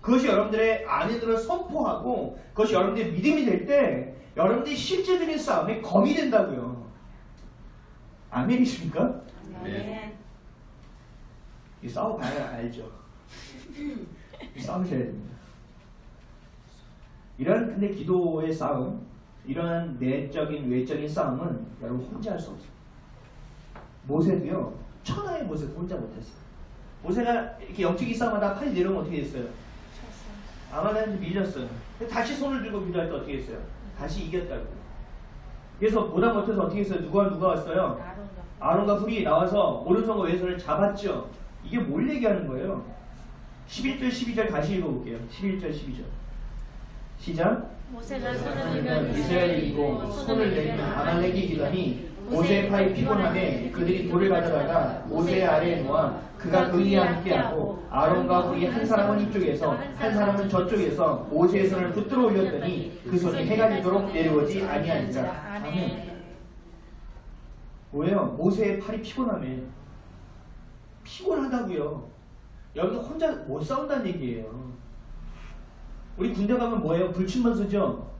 그것이 여러분들의 아멘으로 선포하고 그것이 여러분들의 믿음이 될 때 여러분들이 실제적인 싸움에 검이 된다고요. 아멘이십니까? 아멘. 이 싸워봐야 알죠. 이 싸우셔야 됩니다. 이런 근데 기도의 싸움, 이런 내적인 외적인 싸움은 여러분 혼자 할 수 없어요. 모세도요. 천하의 모세 혼자 못했어요. 모세가 이렇게 영적인 싸움하다 팔이 내려오면 어떻게 됐어요? 아말렉한테 밀렸어요. 다시 손을 들고 기도할 때 어떻게 했어요? 다시 이겼다고. 그래서 보다 못해서 어떻게 했어요? 누가 왔어요? 아론과 훌이 나와서 오른손과 왼손을 잡았죠. 이게 뭘 얘기하는 거예요? 11절 12절 다시 읽어볼게요. 11절 12절 시작. 모세가 손을 그러면 들면 이스라엘이 이기고 손을 내리면 아말렉이 이기더니 모세의 팔이 피곤하되 그들이 돌을 가져다가 모세의 아래에 놓아 그가 그 위에 함께하고 아론과 훌이 한 사람은 이쪽에서 한 사람은 저쪽에서 모세의 손을 붙들어 올렸더니 그 손이 해가 지도록 내려오지 아니하니라. 아멘. 뭐예요? 모세의 팔이 피곤하면 피곤하다고요. 여기서 혼자 못 싸운다는 얘기예요. 우리 군대 가면 뭐예요? 불침번 서죠?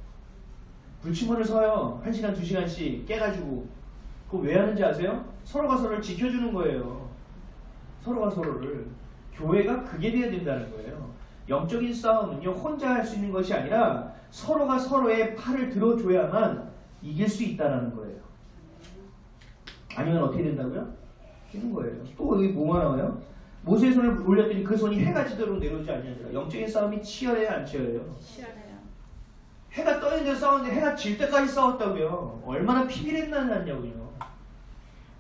불침번을 서요. 1시간 2시간씩 깨가지고. 그거 왜 하는지 아세요? 서로가 서로를 지켜주는 거예요. 서로가 서로를. 교회가 그게 돼야 된다는 거예요. 영적인 싸움은요, 혼자 할 수 있는 것이 아니라 서로가 서로의 팔을 들어줘야만 이길 수 있다는 거예요. 아니면 어떻게 된다고요? 뛰는 거예요. 또 여기 뭐가 나와요? 모세의 손을 올렸더니 그 손이 해가 지도록 내려오지 않냐니라. 영적인 싸움이 치열해야 안 치열해요? 치열해요. 해가 떠 있는데 싸웠는데 해가 질 때까지 싸웠다고요. 얼마나 피비린내냐고요.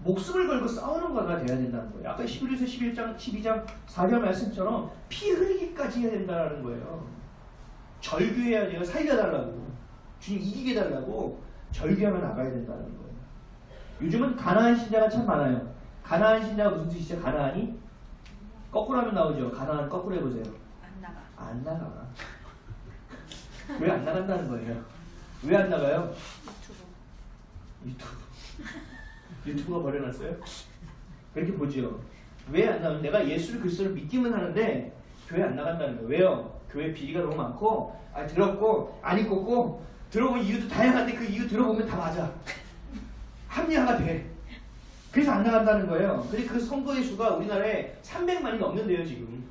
목숨을 걸고 싸우는 거가 돼야 된다는 거예요. 아까 11에서 11장, 12장 4절 말씀처럼 피 흘리기까지 해야 된다는 거예요. 절규해야 돼요. 살려달라고. 주님 이기게 달라고 절규하며 나가야 된다는 거예요. 요즘은 가나안 신자가 참 많아요. 가나안 신자가 무슨 뜻이죠? 가나안이? 거꾸로 하면 나오죠. 가나안 거꾸로 해보세요. 안 나가. 안 나가. 왜 안 나간다는 거예요? 왜 안 나가요? 유튜브가 버려놨어요? 그렇게 보죠. 왜 안 나가요? 내가 예수를 그리스도를 믿기만 하는데 교회 안 나간다는 거예요. 왜요? 교회 비리가 너무 많고 들었고 안 입고 들어보면 이유도 다양한데 그 이유 들어보면 다 맞아. 합리화가 돼. 그래서 안 나간다는 거예요. 근데 그 성도의 수가 우리나라에 300만이 넘는데요 지금.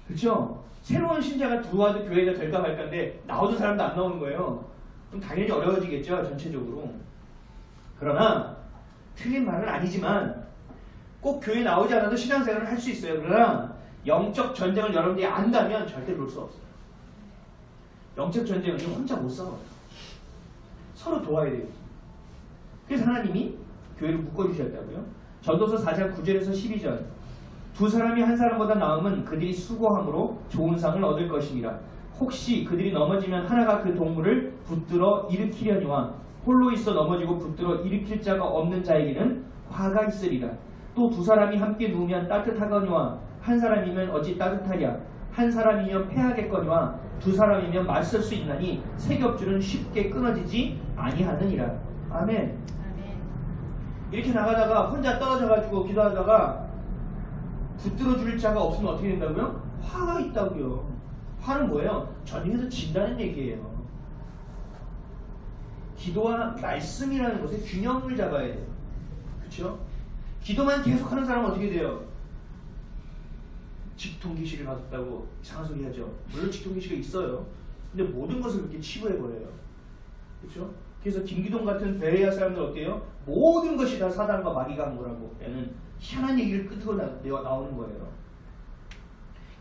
그렇죠? 새로운 신자가 들어와도 교회가 될까 말까인데 나오는 사람도 안 나오는 거예요. 그럼 당연히 어려워지겠죠 전체적으로. 그러나 틀린 말은 아니지만 꼭 교회 나오지 않아도 신앙생활을 할 수 있어요. 그러나 영적 전쟁을 여러분들이 안다면 절대 그럴 수 없어요. 영적 전쟁은 혼자 못 싸워요. 서로 도와야 돼요. 그래서 하나님이 교회를 묶어주셨다고요. 전도서 4장 9절에서 12절 두 사람이 한 사람보다 나음은 그들이 수고함으로 좋은 상을 얻을 것입니다. 혹시 그들이 넘어지면 하나가 그 동물을 붙들어 일으키려니와 홀로 있어 넘어지고 붙들어 일으킬 자가 없는 자에게는 화가 있으리라. 또 두 사람이 함께 누우면 따뜻하거니와 한 사람이면 어찌 따뜻하랴. 한 사람이면 패하겠거니와 두 사람이면 맞설 수 있나니 세 겹줄은 쉽게 끊어지지 아니하느니라. 아멘. 아멘. 이렇게 나가다가 혼자 떨어져가지고 기도하다가 붙들어 줄 자가 없으면 어떻게 된다고요? 화가 있다고요. 화는 뭐예요? 전쟁에서 진다는 얘기예요. 기도와 말씀이라는 것에 균형을 잡아야 돼요. 그렇죠? 기도만 계속하는 사람은 어떻게 돼요? 직통기시를 받았다고 이상한 소리 하죠. 물론 직통기시가 있어요. 근데 모든 것을 그렇게 치부해버려요. 그렇죠? 그래서 김기동 같은 베레아 사람들 어때요? 모든 것이 다 사단과 마귀가 한 거라고 얘는 희한한 얘기를 끄트고 나오는 거예요.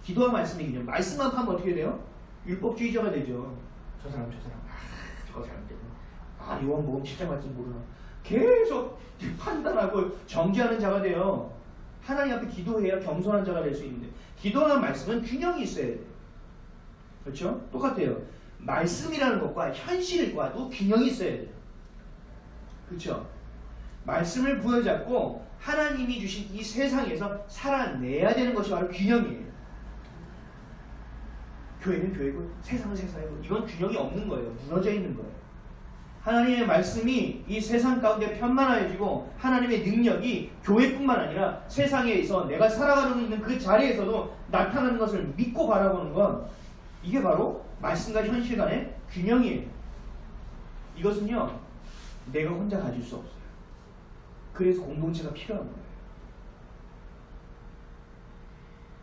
기도와 말씀의 균형. 말씀만 하면 어떻게 돼요? 율법주의자가 되죠. 저 사람 저 사람 때문에 요한복음 7장 말씀 모르나. 계속 판단하고 정죄하는 자가 돼요. 하나님 앞에 기도해야 겸손한 자가 될 수 있는데 기도와 말씀은 균형이 있어야 돼요. 그렇죠? 똑같아요. 말씀이라는 것과 현실과도 균형이 있어야 돼요. 그렇죠? 말씀을 부여잡고 하나님이 주신 이 세상에서 살아내야 되는 것이 바로 균형이에요. 교회는 교회고 세상은 세상이고 이건 균형이 없는 거예요. 무너져 있는 거예요. 하나님의 말씀이 이 세상 가운데 편만해지고 하나님의 능력이 교회뿐만 아니라 세상에서 내가 살아가고 있는 그 자리에서도 나타나는 것을 믿고 바라보는 건 이게 바로 말씀과 현실 간의 균형이에요. 이것은요 내가 혼자 가질 수 없어요. 그래서 공동체가 필요한 거예요.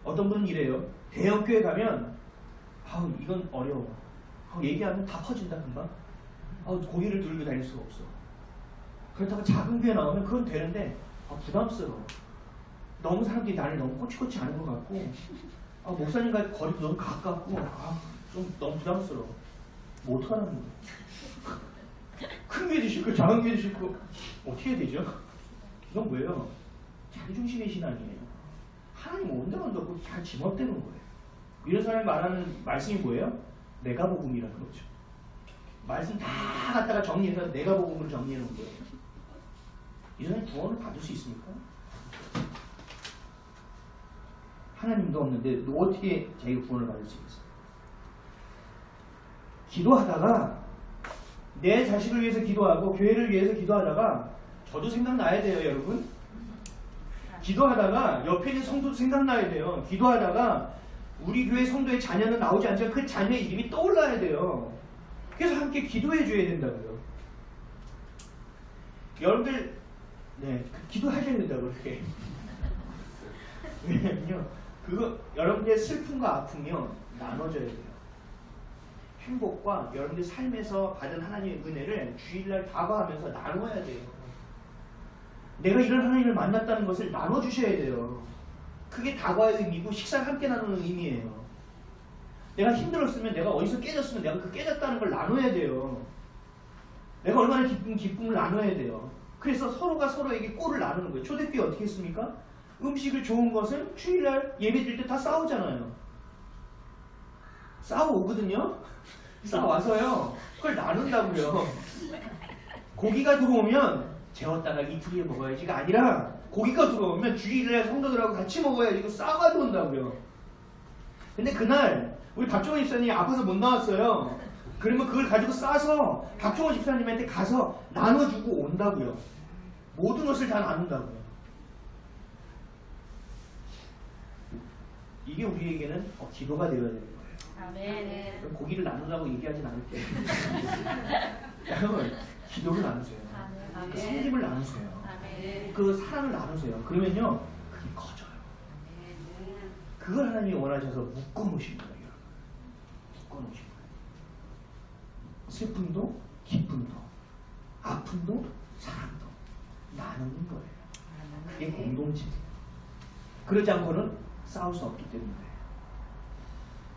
어떤 분은 이래요. 대형교회 가면 이건 어려워. 얘기하면 다 퍼진다 금방. 고개를 들고 다닐 수가 없어. 그렇다고 작은 교회 나오면 그건 되는데 부담스러워. 너무 사람들이 나를 너무 꼬치꼬치 하는 것 같고 목사님과 거리도 너무 가깝고 좀 너무 부담스러워. 뭐 어떡하라는 거야. 큰 교회도 싫고 작은 교회도 싫고 어떻게 해야 되죠? 이건 뭐예요? 자기중심의 신앙이에요. 하나님 온다고 한다고 다 지멋대는 거예요. 이런 사람이 말하는 말씀이 뭐예요? 내가 복음이라는 거죠. 말씀 다 갖다가 정리해서 내가 복음으로 정리해놓은 거예요. 이 사람이 구원을 받을 수 있습니까? 하나님도 없는데 너 어떻게 자기가 구원을 받을 수 있겠어요? 기도하다가 내 자식을 위해서 기도하고 교회를 위해서 기도하다가 저도 생각나야 돼요, 여러분. 기도하다가 옆에 있는 성도도 생각나야 돼요. 기도하다가 우리 교회 성도의 자녀는 나오지 않지만 그 자녀의 이름이 떠올라야 돼요. 그래서 함께 기도해 줘야 된다고요. 여러분들 기도하셔야 된다고 그렇게. 왜냐면요, 그거 여러분들의 슬픔과 아픔이요 나눠져야 돼요. 행복과 여러분들 삶에서 받은 하나님의 은혜를 주일날 다가가면서 나눠야 돼요. 내가 이런 하나님을 만났다는 것을 나눠주셔야 돼요. 그게 다과의 의미고 식사를 함께 나누는 의미예요. 내가 힘들었으면, 내가 어디서 깨졌으면 내가 그 깨졌다는 걸 나눠야 돼요. 내가 얼마나 기쁨을 나눠야 돼요. 그래서 서로가 서로에게 꼴을 나누는 거예요. 초대교회 어떻게 했습니까? 음식을 좋은 것을 주일날 예배 드릴 때 다 싸우잖아요. 싸워오거든요. 싸워와서요 그걸 나눈다고요. 고기가 들어오면 재웠다가 이틀 후에 먹어야지가 아니라 고기가 들어오면 주일에 성도들하고 같이 먹어야지. 이거 싸가지고 온다고요. 근데 그날 우리 박종원 집사님이 아파서 못 나왔어요. 그러면 그걸 가지고 싸서 박종원 집사님한테 가서 나눠주고 온다고요. 모든 것을 다 나눈다고요. 이게 우리에게는 기도가 되어야 되는 거예요. 아멘. 그럼 고기를 나누라고 얘기하진 않을게요. 여러분, 기도를 나누세요. 아멘. 그 섬김을 나누세요. 아멘. 그 사랑을 나누세요. 그러면요, 그게 커져요. 그걸 하나님이 원하셔서 묶어놓으신 거예요. 묶어놓으신 거예요. 슬픔도, 기쁨도, 아픔도, 사랑도 나누는 거예요. 그게 공동체예요. 그러지 않고는 싸울 수 없기 때문에.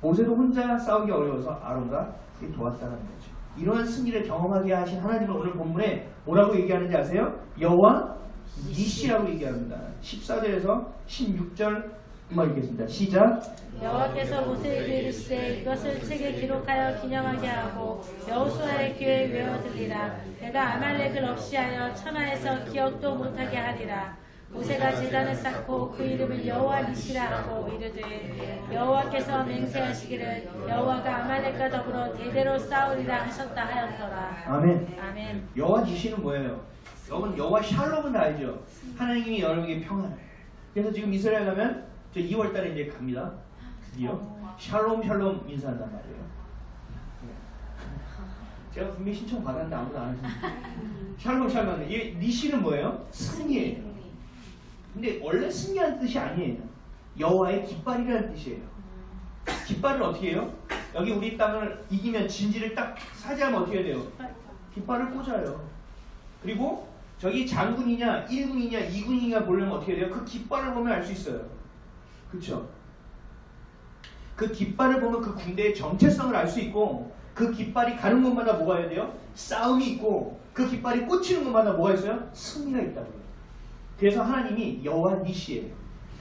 모세도 혼자 싸우기 어려워서 아론과 도왔다는 거죠. 이러한 승리를 경험하게 하신 하나님은 오늘 본문에 뭐라고 얘기하는지 아세요? 여호와 니시라고 얘기합니다. 14절에서 16절 한번 읽겠습니다. 시작. 여호와께서 모세에게 이르시되 이것을 책에 기록하여 기념하게 하고 여호수아의 귀에 외워두리라. 내가 아말렉을 없이 하여 천하에서 기억도 못하게 하리라. 모세가 제단을 쌓고 그 이름을 여호와 니시라 하고 이르되 여호와께서 맹세하시기를 여호와가 아말렉과 더불어 대대로 싸우리라 하셨다 하였더라. 아멘. 아멘. 여호와 니시는 뭐예요? 여러분, 여호와 샬롬은 다 알죠? 하나님이 여러분에게 평안을. 그래서 지금 이스라엘 가면 저 2월달에 이제 갑니다. 드디어 샬롬 샬롬 인사한단 말이에요. 제가 분명히 신청 받았는데 아무도 안 하십니다. 샬롬 샬롬. 이 니시는 뭐예요? 승리예요. 근데 원래 승리한 뜻이 아니에요. 여호와의 깃발이라는 뜻이에요. 깃발을 어떻게 해요? 여기 우리 땅을 이기면 진지를 딱 사지하면 어떻게 돼요? 깃발을 꽂아요. 그리고 저기 장군이냐 1군이냐 2군이냐 보려면 어떻게 돼요? 그 깃발을 보면 알 수 있어요. 그렇죠? 그 깃발을 보면 그 군대의 정체성을 알 수 있고, 그 깃발이 가는 곳마다 뭐가 해야 돼요? 싸움이 있고, 그 깃발이 꽂히는 곳마다 뭐가 있어요? 승리가 있다고요. 그래서 하나님이 여호와 니시예요.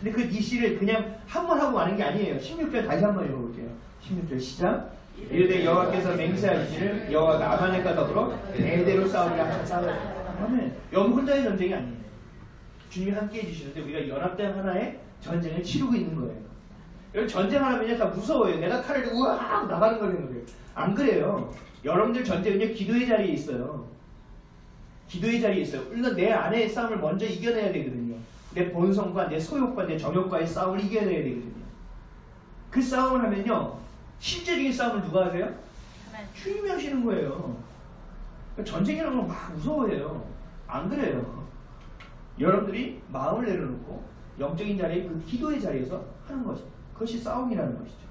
근데 그 니시를 그냥 한 번 하고 마는 게 아니에요. 16절 다시 한 번 읽어볼게요. 16절 시작. 이르되 여호와께서 맹세하시기를 여호와가 아말렉과 더불어 대대로 싸우리라 하셨다. 아멘. 여러분 혼자의 전쟁이 아니에요. 주님이 함께 해주시는데 우리가 연합된 하나의 전쟁을 치르고 있는 거예요. 여러분 전쟁하면요 다 무서워요. 내가 칼을 들고 우와 나가는 걸 생각해요. 안 그래요. 여러분들 전쟁은요 기도의 자리에 있어요. 기도의 자리에 있어요. 물론 내 안의 싸움을 먼저 이겨내야 되거든요. 내 본성과 내 소욕과 내 정욕과의 싸움을 이겨내야 되거든요. 그 싸움을 하면요 실제적인 싸움을 누가 하세요? 주님이 하시는 거예요. 전쟁이라는 건 막 무서워해요. 안 그래요. 여러분들이 마음을 내려놓고 영적인 자리에 그 기도의 자리에서 하는 것입니다. 그것이 싸움이라는 것이죠.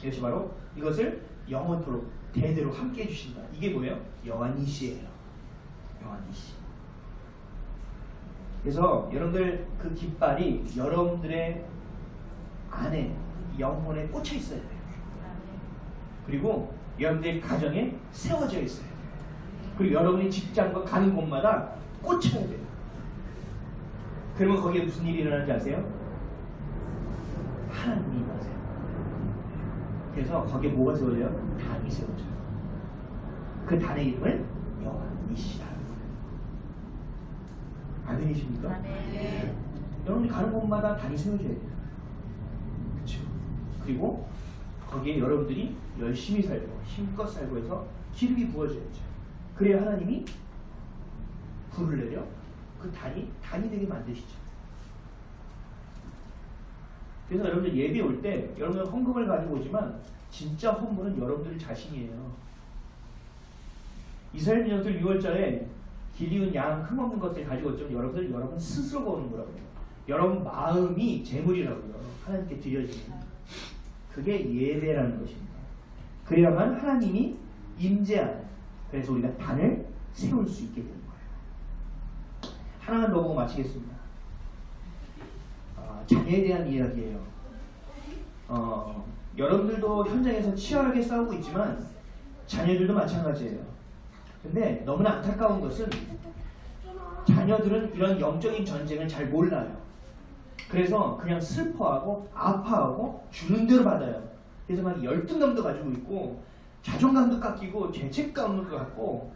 이것이 바로 이것을 영원토록 대대로 함께 해주신다. 이게 뭐예요? 여호와 니시예요. 여호와 니시. 그래서 여러분들 그 깃발이 여러분들의 안에 영혼에 꽂혀 있어야 돼요. 그리고 여러분들의 가정에 세워져 있어야 돼요. 그리고 여러분이 직장과 가는 곳마다 꽂혀야 돼요. 그러면 거기에 무슨 일이 일어나는지 아세요? 하나님이 임하세요. 그래서 거기에 뭐가 세워져요? 단이 세워져요. 그 단의 이름을 여호와이시라. 아멘이십니까? 네. 여러분이 가는 곳마다 단이 세워져야 돼요. 그렇죠? 그리고 거기에 여러분들이 열심히 살고 힘껏 살고 해서 기름이 부어져야죠. 그래야 하나님이 불을 내려 그 단이 되게 만드시죠. 그래서 여러분들 예배 올 때 여러분들 헌금을 가지고 오지만 진짜 헌금은 여러분들 자신이에요. 이스라엘 민족들 6월절에 기리운 양 흠없는 것들 가지고 왔지만 여러분 스스로가 오는 거라고요. 여러분 마음이 제물이라고요. 하나님께 드려지는 그게 예배라는 것입니다. 그래야만 하나님이 임재하는, 그래서 우리가 단을 세울 수 있게 되는 거예요. 하나만 더 보고 마치겠습니다. 자녀에 대한 이야기예요. 여러분들도 현장에서 치열하게 싸우고 있지만 자녀들도 마찬가지예요. 근데 너무나 안타까운 것은 자녀들은 이런 영적인 전쟁을 잘 몰라요. 그래서 그냥 슬퍼하고 아파하고 주는 대로 받아요. 그래서 막 열등감도 가지고 있고 자존감도 깎이고 죄책감도 갖고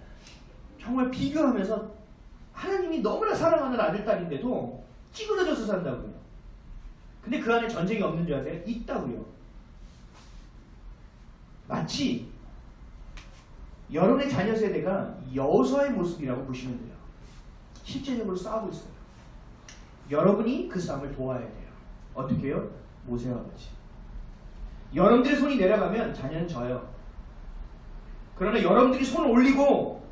정말 비교하면서 하나님이 너무나 사랑하는 아들, 딸인데도 찌그러져서 산다고요. 근데 그 안에 전쟁이 없는 줄 아세요? 있다고요. 마치 여러분의 자녀 세대가 여호수아의 모습이라고 보시면 돼요. 실제적으로 싸우고 있어요. 여러분이 그 싸움을 도와야 돼요. 어떻게 해요? 모세와 같이. 여러분들의 손이 내려가면 자녀는 져요. 그러나 여러분들이 손을 올리고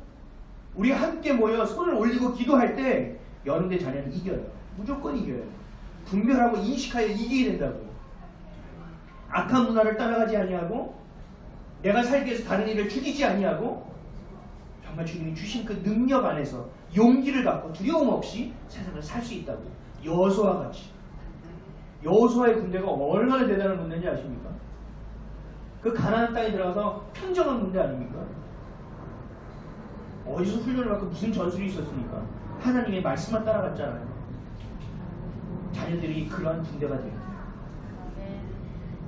우리 함께 모여 손을 올리고 기도할 때 여러분들의 자녀는 이겨요. 무조건 이겨요. 분별하고 인식하여 이기게 된다고요. 악한 문화를 따라가지 아니하고 내가 살기 위해서 다른 일을 죽이지 아니하고 정말 주님이 주신 그 능력 안에서 용기를 갖고 두려움 없이 세상을 살 수 있다고. 여호수아와 같이. 여호수아의 군대가 얼마나 대단한 군대인지 아십니까? 그 가나안 땅에 들어가서 평정한 군대 아닙니까? 어디서 훈련을 받고 무슨 전술이 있었습니까? 하나님의 말씀만 따라갔잖아요. 자녀들이 그러한 군대가 되어야 돼요.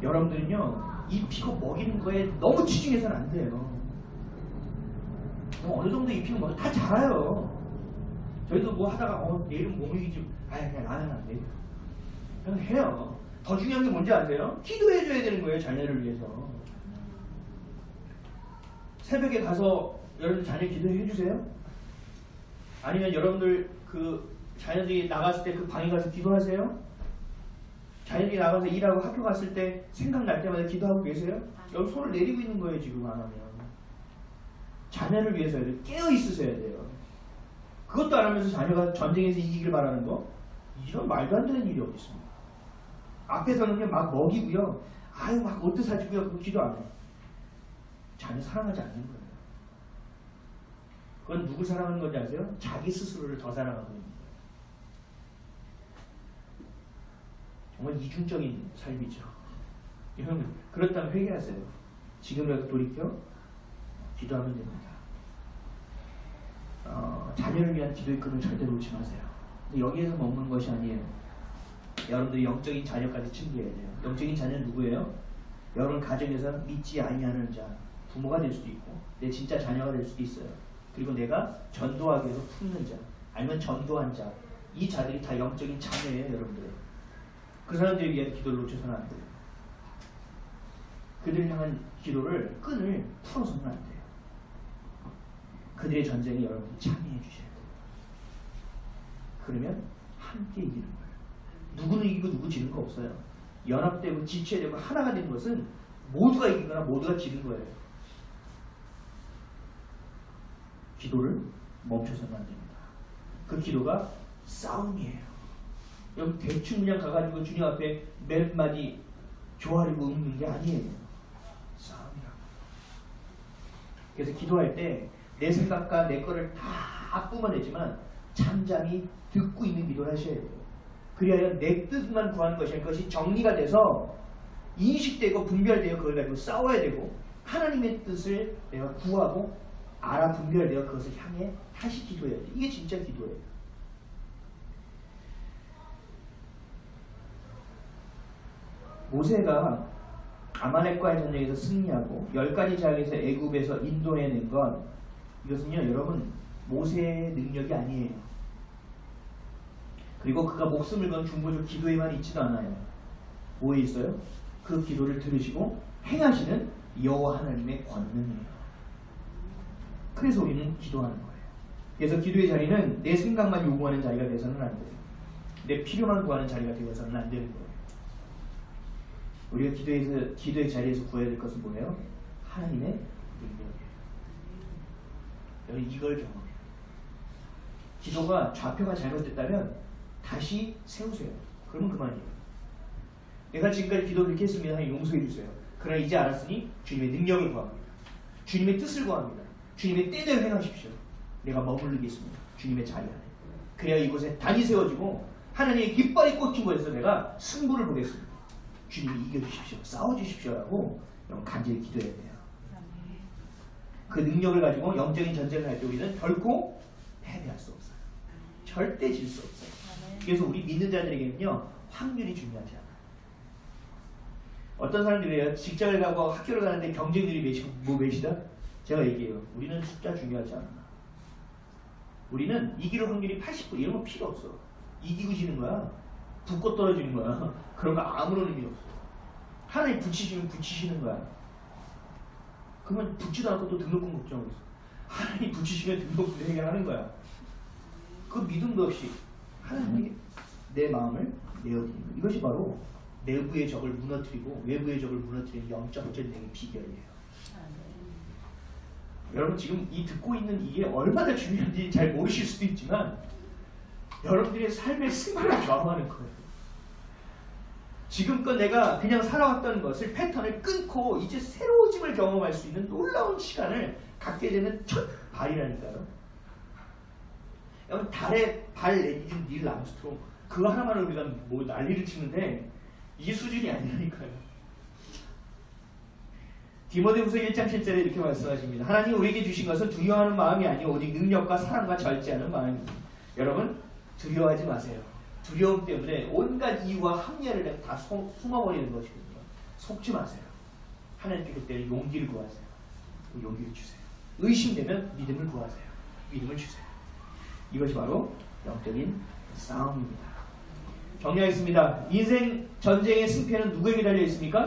여러분들은요, 입히고 먹이는 거에 너무 치중해서는 안 돼요. 어느 정도 입히고 먹이면 다 잘해요. 저희도 뭐 하다가 내일은 뭐 먹이지, 그냥 라면 안 돼요. 그냥 해요. 더 중요한 게 뭔지 아세요? 기도해줘야 되는 거예요, 자녀를 위해서. 새벽에 가서 여러분 자녀 기도해 주세요. 아니면 여러분들 그 자녀들이 나갔을 때 그 방에 가서 기도하세요. 자녀들이 나가서 일하고 학교 갔을 때 생각날 때마다 기도하고 계세요? 여기 손을 내리고 있는 거예요, 지금 안 하면. 자녀를 위해서 깨어 있으셔야 돼요. 그것도 안 하면서 자녀가 전쟁에서 이기길 바라는 거? 이런 말도 안 되는 일이 어디 있습니까? 앞에서는 막 먹이고요. 막 옷도 사주고요. 그거 기도 안 해요. 자녀 사랑하지 않는 거예요. 그건 누구 사랑하는 건지 아세요? 자기 스스로를 더 사랑하고 있는 거예요. 정말 이중적인 삶이죠. 여러분, 그렇다면 회개하세요. 지금이라도 돌이켜 기도하면 됩니다. 자녀를 위한 기도의 끈을 절대 놓지 마세요. 근데 여기에서 먹는 것이 아니에요. 여러분들이 영적인 자녀까지 챙겨야 돼요. 영적인 자녀는 누구예요? 여러분 가정에서 믿지 아니하는 자, 부모가 될 수도 있고 내 진짜 자녀가 될 수도 있어요. 그리고 내가 전도하기 위해서 품는 자, 아니면 전도한 자, 이 자들이 다 영적인 자녀예요, 여러분들. 그 사람들을 위한 기도를 놓쳐서는 안 돼요. 그들을 향한 기도를 끈을 풀어서는 안 돼요. 그들의 전쟁에 여러분들이 참여해 주셔야 돼요. 그러면 함께 이기는 거예요. 누구는 이기고 누구 지는 거 없어요. 연합되고 지체되고 하나가 되는 것은 모두가 이기거나 모두가 지는 거예요. 기도를 멈춰서는 안 됩니다. 그 기도가 싸움이에요. 여기 대충 그냥 가가지고 주님 앞에 몇 마디 조아리고 웃는 게 아니에요. 싸움이라고. 그래서 기도할 때 내 생각과 내 거를 다 뿜어내지만 잠잠히 듣고 있는 기도를 하셔야 돼요. 그리하여 내 뜻만 구하는 것이 아니라 그것이 정리가 돼서 인식되고 분별되어 그걸 가지고 싸워야 되고 하나님의 뜻을 내가 구하고 알아 분별되어 그것을 향해 다시 기도해야 돼. 이게 진짜 기도예요. 모세가 아말렉과의 전쟁에서 승리하고 10가지 자역에서 애굽에서 인도해낸 건 이것은요 여러분 모세의 능력이 아니에요. 그리고 그가 목숨을 건 중보적 기도에만 있지도 않아요. 뭐에 있어요? 그 기도를 들으시고 행하시는 여호와 하나님의 권능이에요. 그래서 우리는 기도하는 거예요. 그래서 기도의 자리는 내 생각만 요구하는 자리가 되어서는 안 돼요. 내 필요만 구하는 자리가 되어서는 안 되는 거예요. 우리가 기도의 자리에서 구해야 될 것은 뭐예요? 하나님의 능력이에요. 여러분 이걸 경험해요. 기도가 좌표가 잘못됐다면 다시 세우세요. 그러면 그만이에요. 내가 지금까지 기도를 이렇게 했습니다. 하나님 용서해 주세요. 그러나 이제 알았으니 주님의 능력을 구합니다. 주님의 뜻을 구합니다. 주님의 때대로 행하십시오. 내가 머무르겠습니다. 주님의 자리 안에. 그래야 이곳에 단이 세워지고 하나님의 깃발이 꽂힌 곳에서 내가 승부를 보겠습니다. 주님이 이겨주십시오. 싸워주십시오라고 여러분 간절히 기도해야 돼요. 그 능력을 가지고 영적인 전쟁을 할 때 우리는 결코 패배할 수 없어요. 절대 질 수 없어요. 그래서 우리 믿는 자들에게는요 확률이 중요하지 않아요. 어떤 사람들이에요. 직장을 가고 학교를 가는데 경쟁률이 몇이다? 제가 얘기해요. 우리는 숫자 중요하지 않아. 우리는 이길 확률이 80% 이런 거 필요 없어. 이기고 지는 거야. 붙고 떨어지는 거야. 그런 거 아무런 의미 없어. 하나님 붙이시면 붙이시는 거야. 그러면 붙지도 않고 또 등록금 걱정하고 있어. 하나님 붙이시면 등록금 해결하는 거야. 그 믿음도 없이 하나님이 내 마음을 내어드리는 거. 이것이 바로 내부의 적을 무너뜨리고 외부의 적을 무너뜨리는 영적 전쟁의 비결이에요. 여러분 지금 이 듣고 있는 이게 얼마나 중요한지 잘 모르실 수도 있지만 여러분들의 삶의 승부를 좌우하는 거예요. 지금껏 내가 그냥 살아왔던 것을 패턴을 끊고 이제 새로워짐을 경험할 수 있는 놀라운 시간을 갖게 되는 첫 발이라니까요. 여러분 달에 발 내디딘 닐 암스트롱 그거 하나만으로 우리가 뭐 난리를 치는데 이게 수준이 아니라니까요. 디모데후서 1장 7절에 이렇게 말씀하십니다. 하나님 우리에게 주신 것은 두려워하는 마음이 아니오 오직 능력과 사랑과 절제하는 마음입니다. 여러분 두려워하지 마세요. 두려움 때문에 온갖 이유와 합리화를 다 숨어버리는 것이거든요. 속지 마세요. 하나님께 그때 용기를 구하세요. 용기를 주세요. 의심되면 믿음을 구하세요. 믿음을 주세요. 이것이 바로 영적인 싸움입니다. 정리하겠습니다. 인생 전쟁의 승패는 누구에게 달려 있습니까?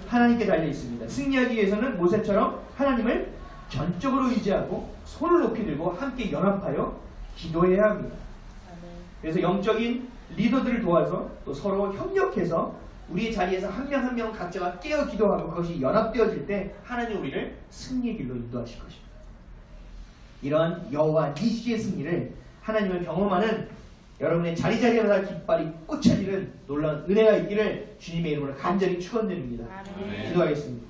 하나님께 달려 있습니다. 승리하기 위해서는 모세처럼 하나님을 전적으로 의지하고 손을 높이 들고 함께 연합하여 기도해야 합니다. 그래서 영적인 리더들을 도와서 또 서로 협력해서 우리의 자리에서 한 명 한 명 각자가 깨어 기도하고 그것이 연합되어질 때 하나님 우리를 승리의 길로 인도하실 것입니다. 이러한 여호와 니시의 승리를 하나님을 경험하는 여러분의 자리자리마다 깃발이 꽂혀지는 놀라운 은혜가 있기를 주님의 이름으로 간절히 축원드립니다. 기도하겠습니다.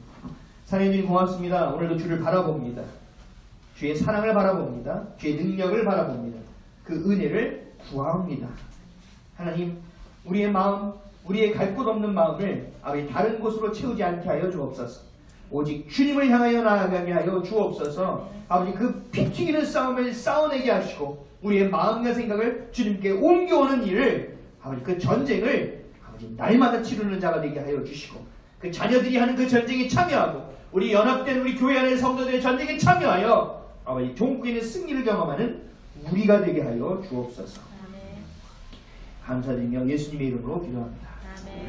하나님 고맙습니다. 오늘도 주를 바라봅니다. 주의 사랑을 바라봅니다. 주의 능력을 바라봅니다. 그 은혜를 구합니다. 하나님 우리의 마음 우리의 갈 곳 없는 마음을 아버지 다른 곳으로 채우지 않게 하여 주옵소서. 오직 주님을 향하여 나아가게 하여 주옵소서. 아버지 그 피 튀기는 싸움을 싸워내게 하시고 우리의 마음과 생각을 주님께 옮겨오는 일을 아버지 그 전쟁을 아버지 날마다 치르는 자가 되게 하여 주시고 그 자녀들이 하는 그 전쟁에 참여하고 우리 연합된 우리 교회 안의 성도들의 전쟁에 참여하여 아버지 종국에 있는 승리를 경험하는 우리가 되게 하여 주옵소서. 감사드리며 예수님의 이름으로 기도합니다.